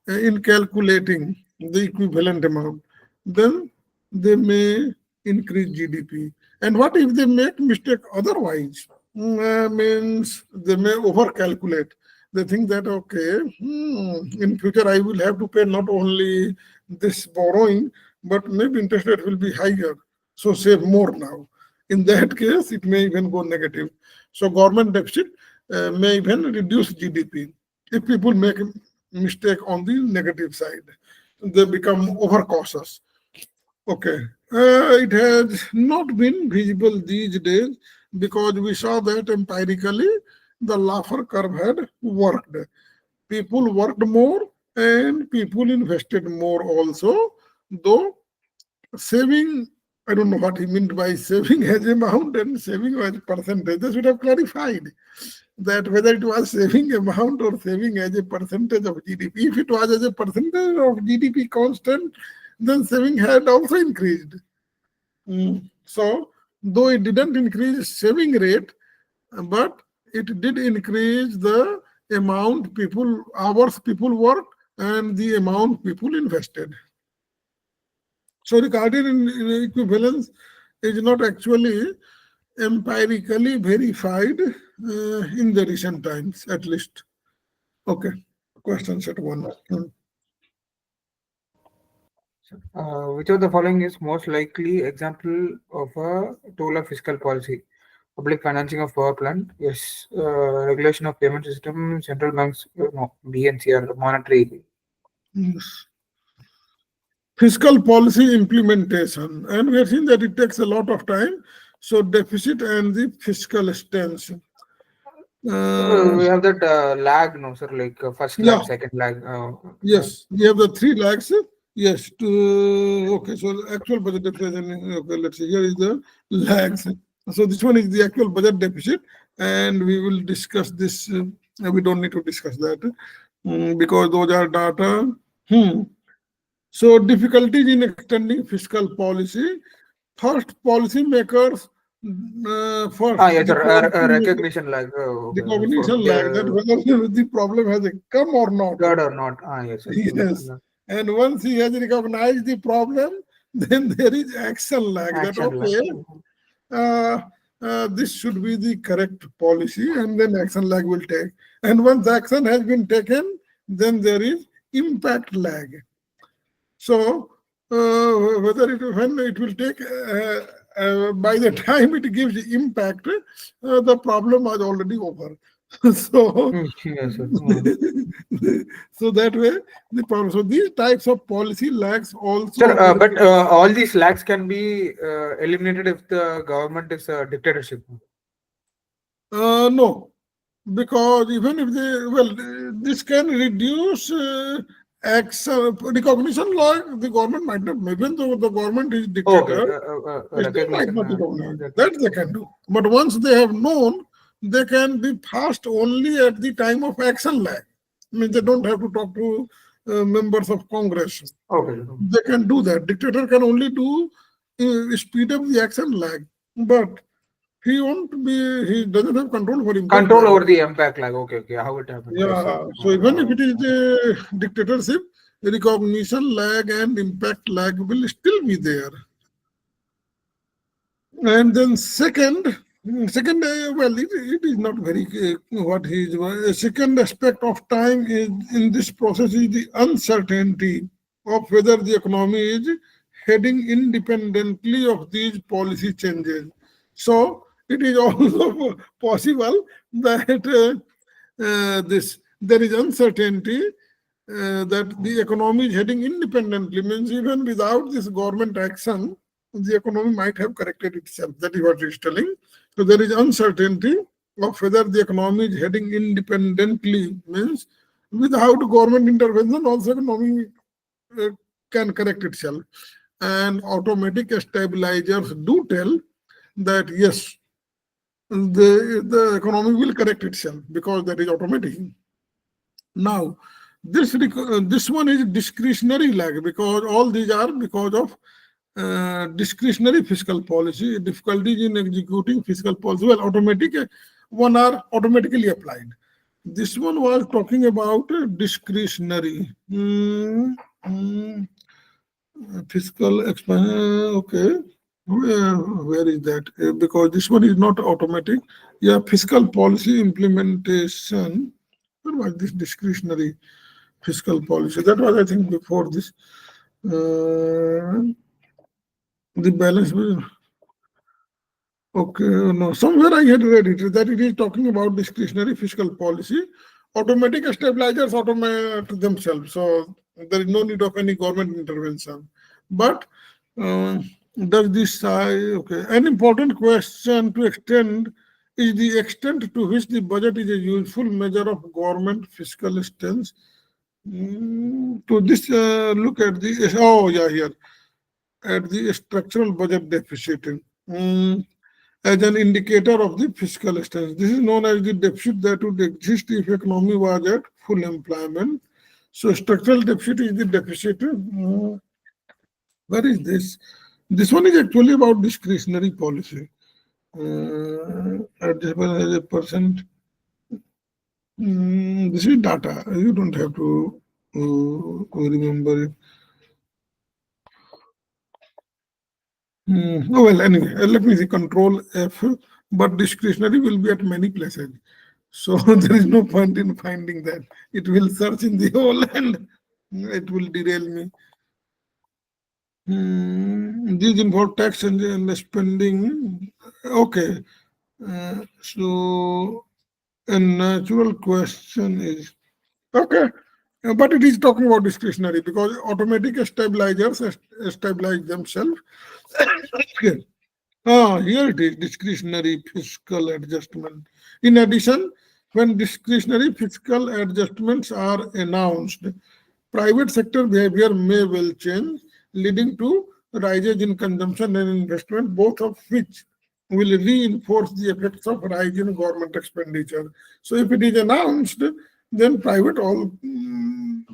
in calculating the equivalent amount, then they may increase GDP. And what if they make mistake otherwise? Means they may overcalculate. They think that, okay, in future I will have to pay not only this borrowing, but maybe interest rate will be higher. So save more now. In that case, it may even go negative. So government deficit may even reduce GDP. If people make a mistake on the negative side, they become overcautious. Okay. It has not been visible these days because we saw that empirically the Laffer curve had worked. People worked more and people invested more also, though saving, I don't know what he meant by saving as amount and saving as percentage. They should have clarified that whether it was saving amount or saving as a percentage of GDP. If it was as a percentage of GDP constant, then saving had also increased. So, though it didn't increase saving rate, but it did increase the amount people, hours people worked and the amount people invested. So the Cartesian equivalence is not actually empirically verified in the recent times, at least. Okay, question set one. Which of the following is most likely example of a tool of fiscal policy? Public financing of power plant, yes. Regulation of payment system, central banks, no. BNC are monetary. Yes. Fiscal policy implementation, and we have seen that it takes a lot of time. So deficit and the fiscal stance. We have that lag, no, sir, like first Yeah, lag, second lag. yes, we have the 3 lakhs. Yes, okay, so the actual budget deficit, okay, let's see, here is the lags. So this one is the actual budget deficit, and we will discuss this. We don't need to discuss that because those are data. Hmm. So difficulties in extending fiscal policy. First, policymakers first Yes, the sir. policy Recognition lag. the Okay. cognition lag that whether the problem has come or not. God or not. Yes, sir. Yes. And once he has recognized the problem, then there is action lag that, Action lag. okay, uh, this should be the correct policy, and then action lag will take. And once action has been taken, then there is impact lag. So, whether when it will take, by the time it gives impact, the problem was already over. So, Yes, sir. so that way the problem. So these types of policy lags also. Sir, but all these lags can be eliminated if the government is a dictatorship. No, because even if they, well, this can reduce action recognition lag. The government might not, even though the government is dictator, they might not recognize. That they can do. But once they have known, they can be passed only at the time of action lag. I mean, they don't have to talk to members of Congress. Okay. They can do that. Dictator can only do speed up the action lag, but he won't be. He doesn't have control over impact. Control over the impact lag. Okay. How it happens? Yeah. So even if it is a dictatorship, recognition lag and impact lag will still be there. And then second, well, it is not very what he is. A second aspect of time is in this process is the uncertainty of whether the economy is heading independently of these policy changes. So it is also possible that there is uncertainty that the economy is heading independently, means even without this government action, the economy might have corrected itself. That is what it is telling. So there is uncertainty of whether the economy is heading independently, means without government intervention, also economy can correct itself. And automatic stabilizers do tell that yes, the economy will correct itself because that is automatic. Now, this one is discretionary lag because all these are because of discretionary fiscal policy, difficulties in executing fiscal policy. Well, automatic one are automatically applied. This one was talking about discretionary fiscal expansion. Okay, where is that? Because this one is not automatic. Yeah, fiscal policy implementation. What was this discretionary fiscal policy? That was, I think, before this. The balance. Okay, no, somewhere I had read it that it is talking about discretionary fiscal policy. Automatic stabilizers automate themselves, so there is no need of any government intervention. But does this okay? An important question to extend is the extent to which the budget is a useful measure of government fiscal stance. To this, look at the here at the structural budget deficit. As an indicator of the fiscal stance. This is known as the deficit that would exist if economy was at full employment. So structural deficit is the deficit. Where is this? This one is actually about discretionary policy. Adjustable as a percent. This is data. You don't have to remember it. Oh, well, anyway, let me see, control F, but discretionary will be at many places. So there is no point in finding that. It will search in the whole and it will derail me. These involve tax and spending. Okay. So a natural question is okay, but it is talking about discretionary because automatic stabilizers stabilize themselves. Okay. Here it is discretionary fiscal adjustment. In addition, when discretionary fiscal adjustments are announced, private sector behavior may well change, leading to rises in consumption and investment, both of which will reinforce the effects of rise in government expenditure. So, if it is announced, then private all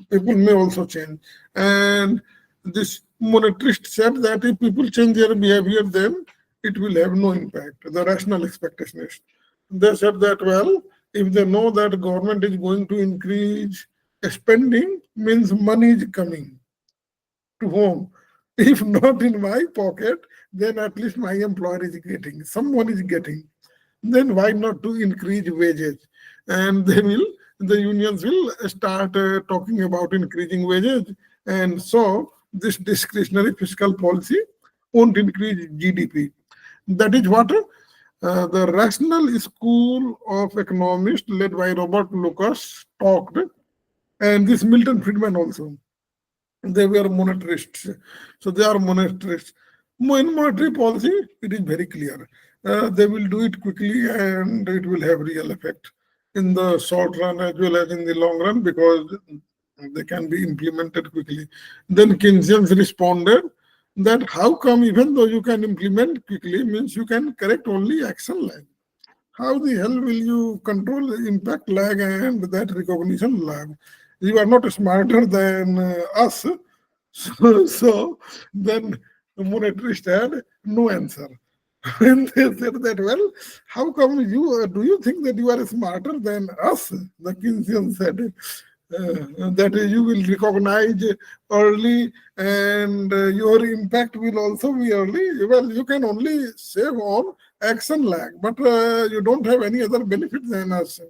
people may also change. And this monetarist said that if people change their behavior, then it will have no impact. The rational expectation is. They said that, well, if they know that government is going to increase spending, means money is coming to home. If not in my pocket, then at least my employer is getting, someone is getting. Then why not to increase wages? And the unions will start talking about increasing wages. And so this discretionary fiscal policy won't increase GDP. That is what the Rational School of Economists, led by Robert Lucas, talked, and this Milton Friedman also. They were monetarists. So they are monetarists. In monetary policy, it is very clear. They will do it quickly and it will have real effect in the short run as well as in the long run because they can be implemented quickly. Then Keynesians responded that how come even though you can implement quickly means you can correct only action lag. How the hell will you control the impact lag and that recognition lag? You are not smarter than us. So then the monetarist had no answer. And they said that, well, how come you do you think that you are smarter than us? The Keynesian said that you will recognize early and your impact will also be early. Well, you can only save on action lag, but you don't have any other benefit than us.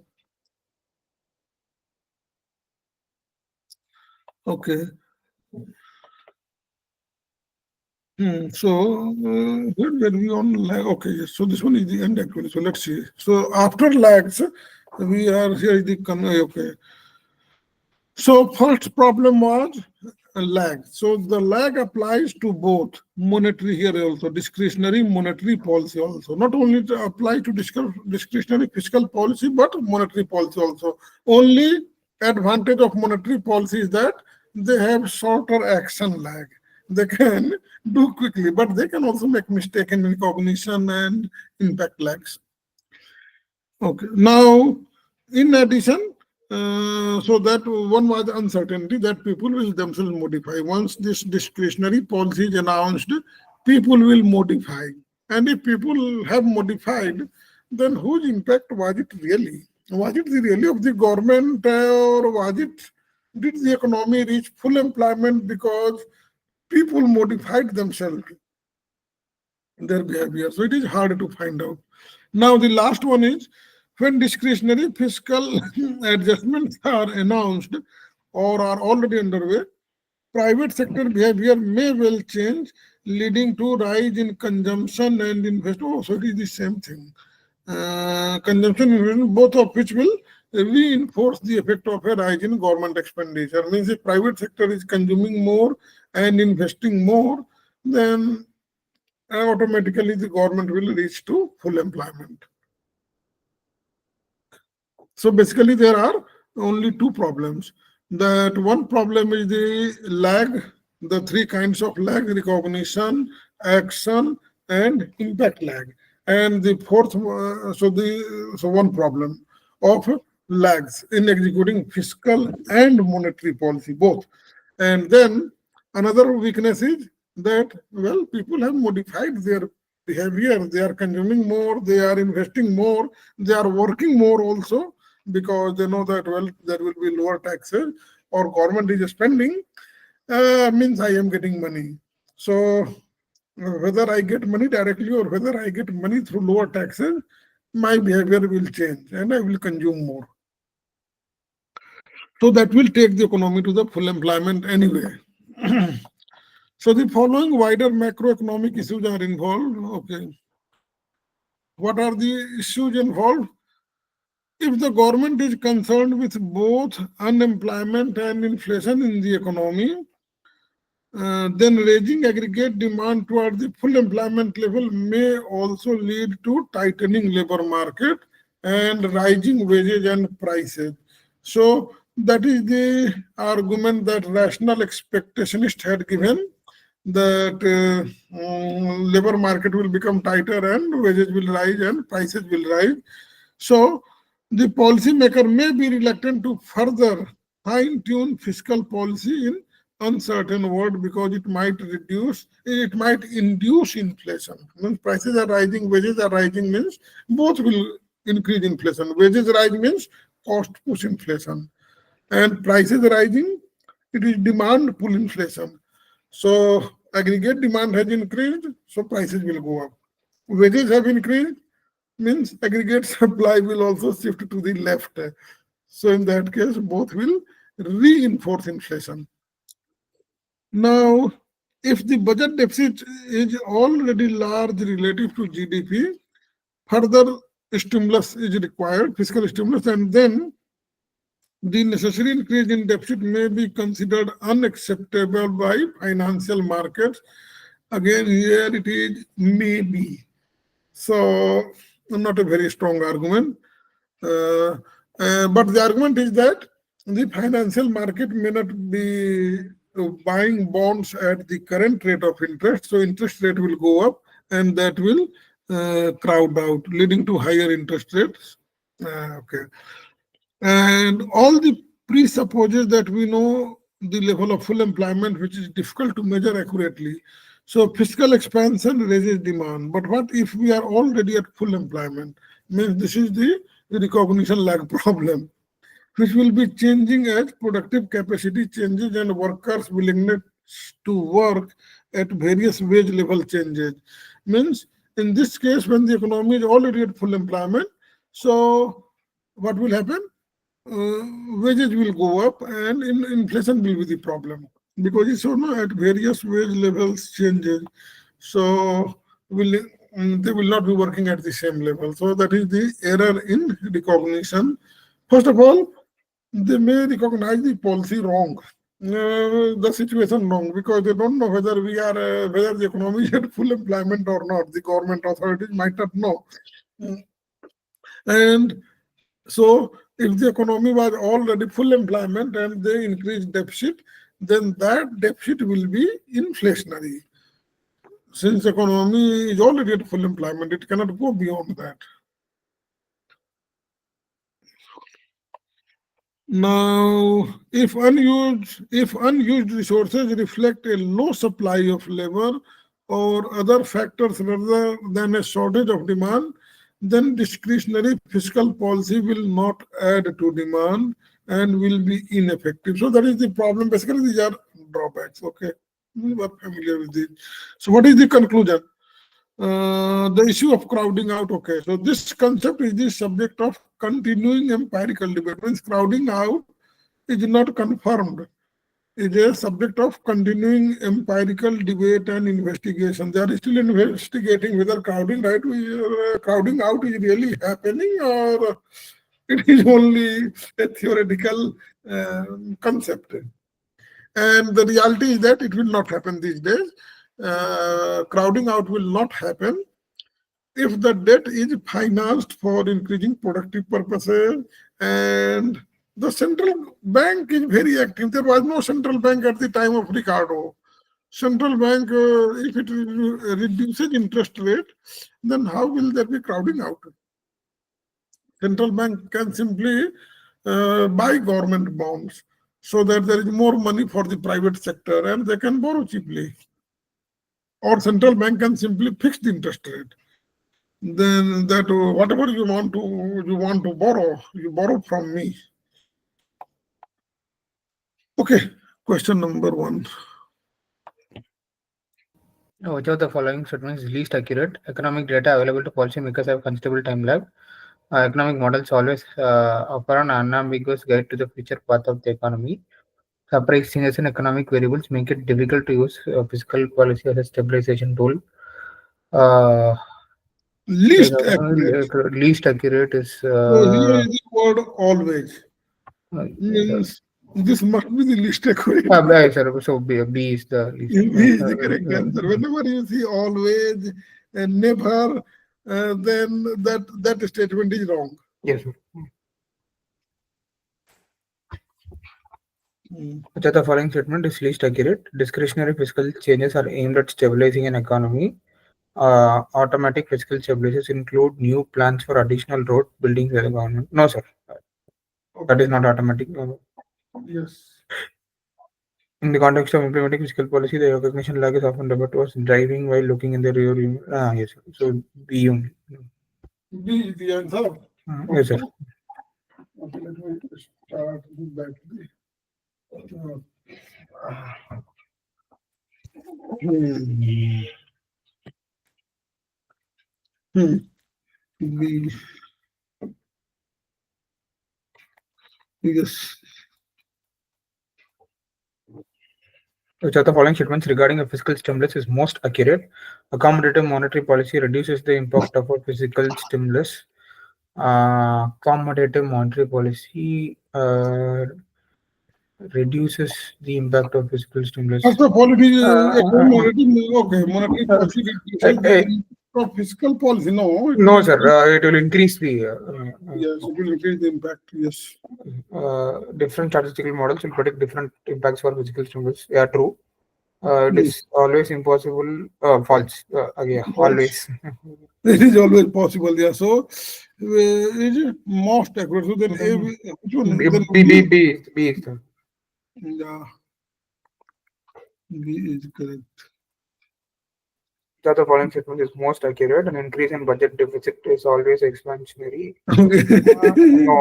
Okay. So where were we on lag? Okay, yes. So this one is the end actually. So let's see. So after lags, we are here is the okay. So first problem was a lag. So the lag applies to both monetary here also, discretionary monetary policy also. Not only to apply to discretionary fiscal policy, but monetary policy also. Only advantage of monetary policy is that they have shorter action lag. They can do quickly, but they can also make mistake in recognition and impact lags. Okay. Now, in addition, so that one was uncertainty that people will themselves modify. Once this discretionary policy is announced, people will modify. And if people have modified, then whose impact was it really? Was it the really of the government or was it, did the economy reach full employment because people modified themselves, their behavior? So it is hard to find out. Now, the last one is when discretionary fiscal adjustments are announced or are already underway, private sector behavior may well change, leading to rise in consumption and investment. Oh, so it is the same thing. Consumption and investment, both of which will reinforce the effect of a rise in government expenditure. Means if private sector is consuming more and investing more, then automatically the government will reach to full employment. So basically, there are only two problems. That one problem is the lag, the three kinds of lag: recognition, action, and impact lag. And the fourth, so one problem of lags in executing fiscal and monetary policy both. And then another weakness is that, well, people have modified their behavior. They are consuming more, they are investing more, they are working more also because they know that, well, there will be lower taxes or government is spending, means I am getting money. So whether I get money directly or whether I get money through lower taxes, my behavior will change and I will consume more. So that will take the economy to the full employment anyway. So the following wider macroeconomic issues are involved. Okay. What are the issues involved? If the government is concerned with both unemployment and inflation in the economy, then raising aggregate demand toward the full employment level may also lead to tightening labor market and rising wages and prices. So that is the argument that rational expectationists had given, that labor market will become tighter and wages will rise and prices will rise. So the policymaker may be reluctant to further fine-tune fiscal policy in uncertain world, because it might induce inflation. Means prices are rising, wages are rising, means both will increase inflation. Wages rise means cost push inflation, and prices rising, it is demand pull inflation. So aggregate demand has increased, so prices will go up. Wages have increased, means aggregate supply will also shift to the left. So in that case, both will reinforce inflation. Now, if the budget deficit is already large relative to GDP, further stimulus is required, fiscal stimulus, and then the necessary increase in deficit may be considered unacceptable by financial markets. Again, here it is maybe. So, not a very strong argument. Uh, but the argument is that the financial market may not be buying bonds at the current rate of interest, so interest rate will go up, and that will crowd out, leading to higher interest rates. Okay. And all the presupposes that we know the level of full employment, which is difficult to measure accurately. So fiscal expansion raises demand. But what if we are already at full employment? Means this is the recognition lag problem, which will be changing as productive capacity changes and workers' willingness to work at various wage level changes. Means in this case, when the economy is already at full employment, so what will happen? Wages will go up and inflation will be the problem, because it's at various wage levels changes. So will they will not be working at the same level. So that is the error in recognition. First of all, they may recognize the policy wrong, the situation wrong, because they don't know whether the economy is at full employment or not. The government authorities might not know. And so if the economy was already full employment and they increase deficit, then that deficit will be inflationary. Since economy is already at full employment, it cannot go beyond that. Now, if unused resources reflect a low supply of labor or other factors rather than a shortage of demand, then discretionary fiscal policy will not add to demand and will be ineffective. So that is the problem. Basically, these are drawbacks. Okay, we were familiar with this. So what is the conclusion? The issue of crowding out. Okay, so this concept is the subject of continuing empirical debate. Means crowding out is not confirmed. It is a subject of continuing empirical debate and investigation. They are still investigating whether crowding out is really happening, or it is only a theoretical concept. And the reality is that it will not happen these days. Crowding out will not happen if the debt is financed for increasing productive purposes, and the central bank is very active. There was no central bank at the time of Ricardo. Central bank, if it reduces interest rate, then how will there be crowding out? Central bank can simply buy government bonds so that there is more money for the private sector and they can borrow cheaply. Or central bank can simply fix the interest rate. Then that whatever you want to borrow, you borrow from me. Okay, question number 1. Which of the following statements is least accurate? Economic data available to policymakers have considerable time lag. Economic models always offer an unambiguous guide to the future path of the economy. Surprise changes in economic variables make it difficult to use fiscal policy as a stabilization tool. Uh, Least accurate. Least accurate is So here is the word always. uh, Means this must be the least accurate. sir, so B is the least. B is the correct answer. Whenever you see always and never, then that statement is wrong. Yes, sir. Hmm. Which of the following statement is least accurate? Discretionary fiscal changes are aimed at stabilizing an economy. Automatic fiscal stabilizers include new plans for additional road buildings by the government. No, sir. That is not automatic. Yes. In the context of implementing fiscal policy, the recognition lag is often referred to as driving while looking in the rear view. Yes, sir. So B only. B is the answer. Yes, sir. Okay, let me start back to the. Hmm. Hmm. B. Yes. Which of the following statements regarding a fiscal stimulus is most accurate? Accommodative monetary policy reduces the impact of a fiscal stimulus. Accommodative monetary policy reduces the impact of fiscal stimulus. First of all, it is Uh, monetary policy reduces the uh, impact of fiscal policy. No, it will no, sir. increase. It will increase the Yes, it will increase the impact. Yes. different statistical models will predict different impacts for fiscal stimulus. Yeah, true. It Yes. is always impossible. False. Yeah, False. always. It is always possible. Yeah. So, it is most accurate. So then, A, which one? Then B. B is the Yeah, B is correct. the other following statement is most accurate. An increase in budget deficit is always expansionary. No,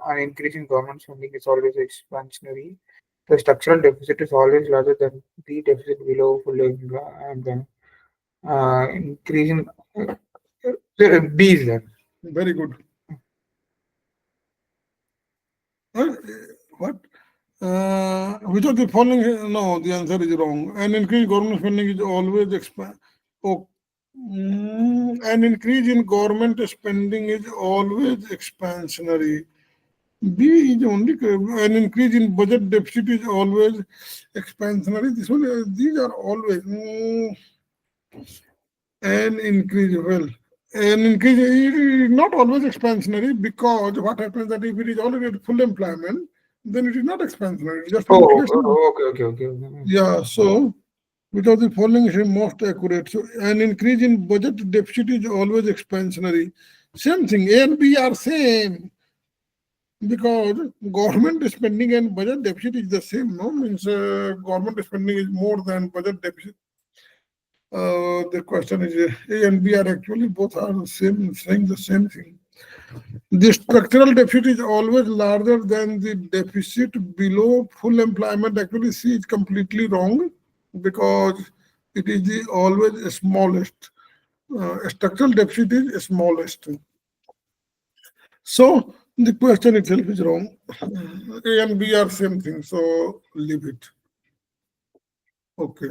an increase in government spending is always expansionary. The structural deficit is always larger than the deficit below full and then increase in B is there. Very good. What? Which of the following? No, the answer is wrong. An increase in government spending is always Oh, an increase in government spending is always expansionary. B is only an increase in budget deficit is always expansionary. This one, these are always an increase. Well, an increase is not always expansionary because what happens that if it is already at full employment, then it is not expansionary. It's just inflation. Okay. Yeah. So which of the following is most accurate? So an increase in budget deficit is always expansionary. Same thing. A and B are same because government spending and budget deficit is the same. No, means government spending is more than budget deficit. The question is A and B are actually both are the same, saying the same thing. The structural deficit is always larger than the deficit below full employment. Actually, C is completely wrong because it is the always smallest. Structural deficit is smallest. So the question itself is wrong. A and B are same thing, so leave it. Okay.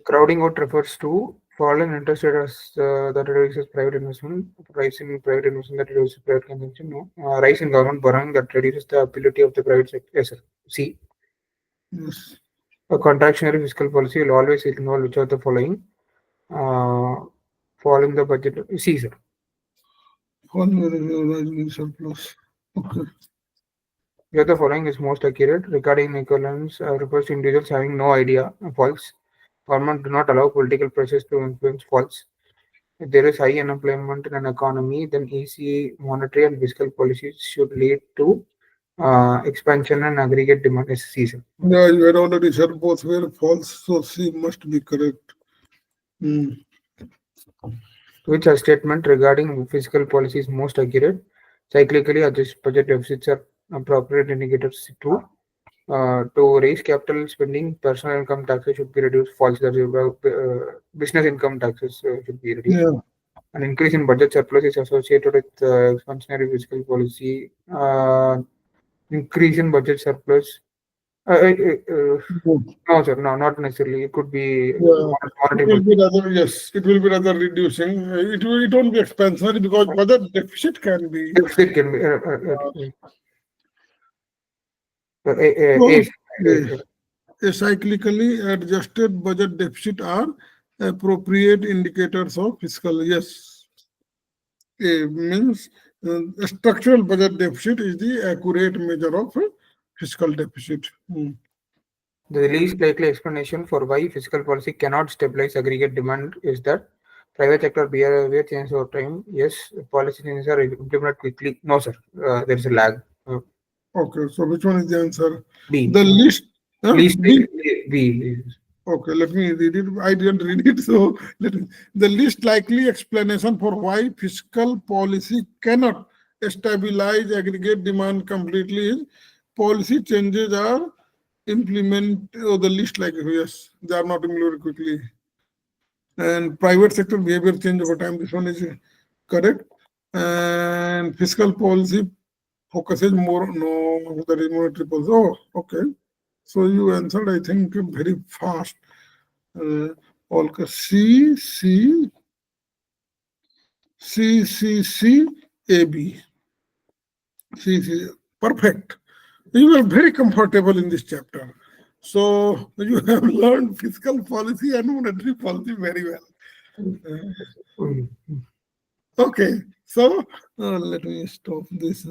Crowding out refers to fallen interest rates that reduces private investment, rise in private investment that reduces private consumption, no. Rise in government borrowing that reduces the ability of the private sector. Yes, sir. C. Yes. A contractionary fiscal policy will always involve which of the following? Fall in the budget. C, sir. Rising surplus. Okay. Which of the following is most accurate? Regarding equivalence refers to individuals having no idea. False. Government do not allow political pressures to influence. False. If there is high unemployment in an economy, then easy monetary and fiscal policies should lead to expansion and aggregate demand. Is C, sir. Yeah, you had already said both were false, so C must be correct. Which statement regarding fiscal policy is most accurate? Cyclically adjust budget deficits are appropriate indicators. True. To raise capital spending, personal income taxes should be reduced. False. That is, business income taxes should be reduced. Yeah. An increase in budget surplus is associated with expansionary fiscal policy. Increase in budget surplus No, sir. No, not necessarily. It could be Yeah, it monetary will policy. be rather, yes, it will be rather reducing. It won't be expansionary because budget deficit can be. It can be. So, A, a cyclically adjusted budget deficit are appropriate indicators of fiscal. Yes, means a structural budget deficit is the accurate measure of fiscal deficit. The least likely explanation for why fiscal policy cannot stabilize aggregate demand is that private sector behavior changes over time. Yes, policy changes are implemented quickly. No, sir. There is a lag. Okay, so which one is the answer? B. The least. Least B. likely B. Okay, let me read it. I didn't read it, so the least likely explanation for why fiscal policy cannot stabilize aggregate demand completely is policy changes are the least likely. Yes, they are not implemented quickly. And private sector behavior change over time. This one is correct. And fiscal policy focuses more. No, there is monetary policy. Oh, okay. So you answered, I think, very fast. All C, C, C, C, C, A, B. C, C. Perfect. You are very comfortable in this chapter. So you have learned fiscal policy and monetary policy very well. Okay. So let me stop this.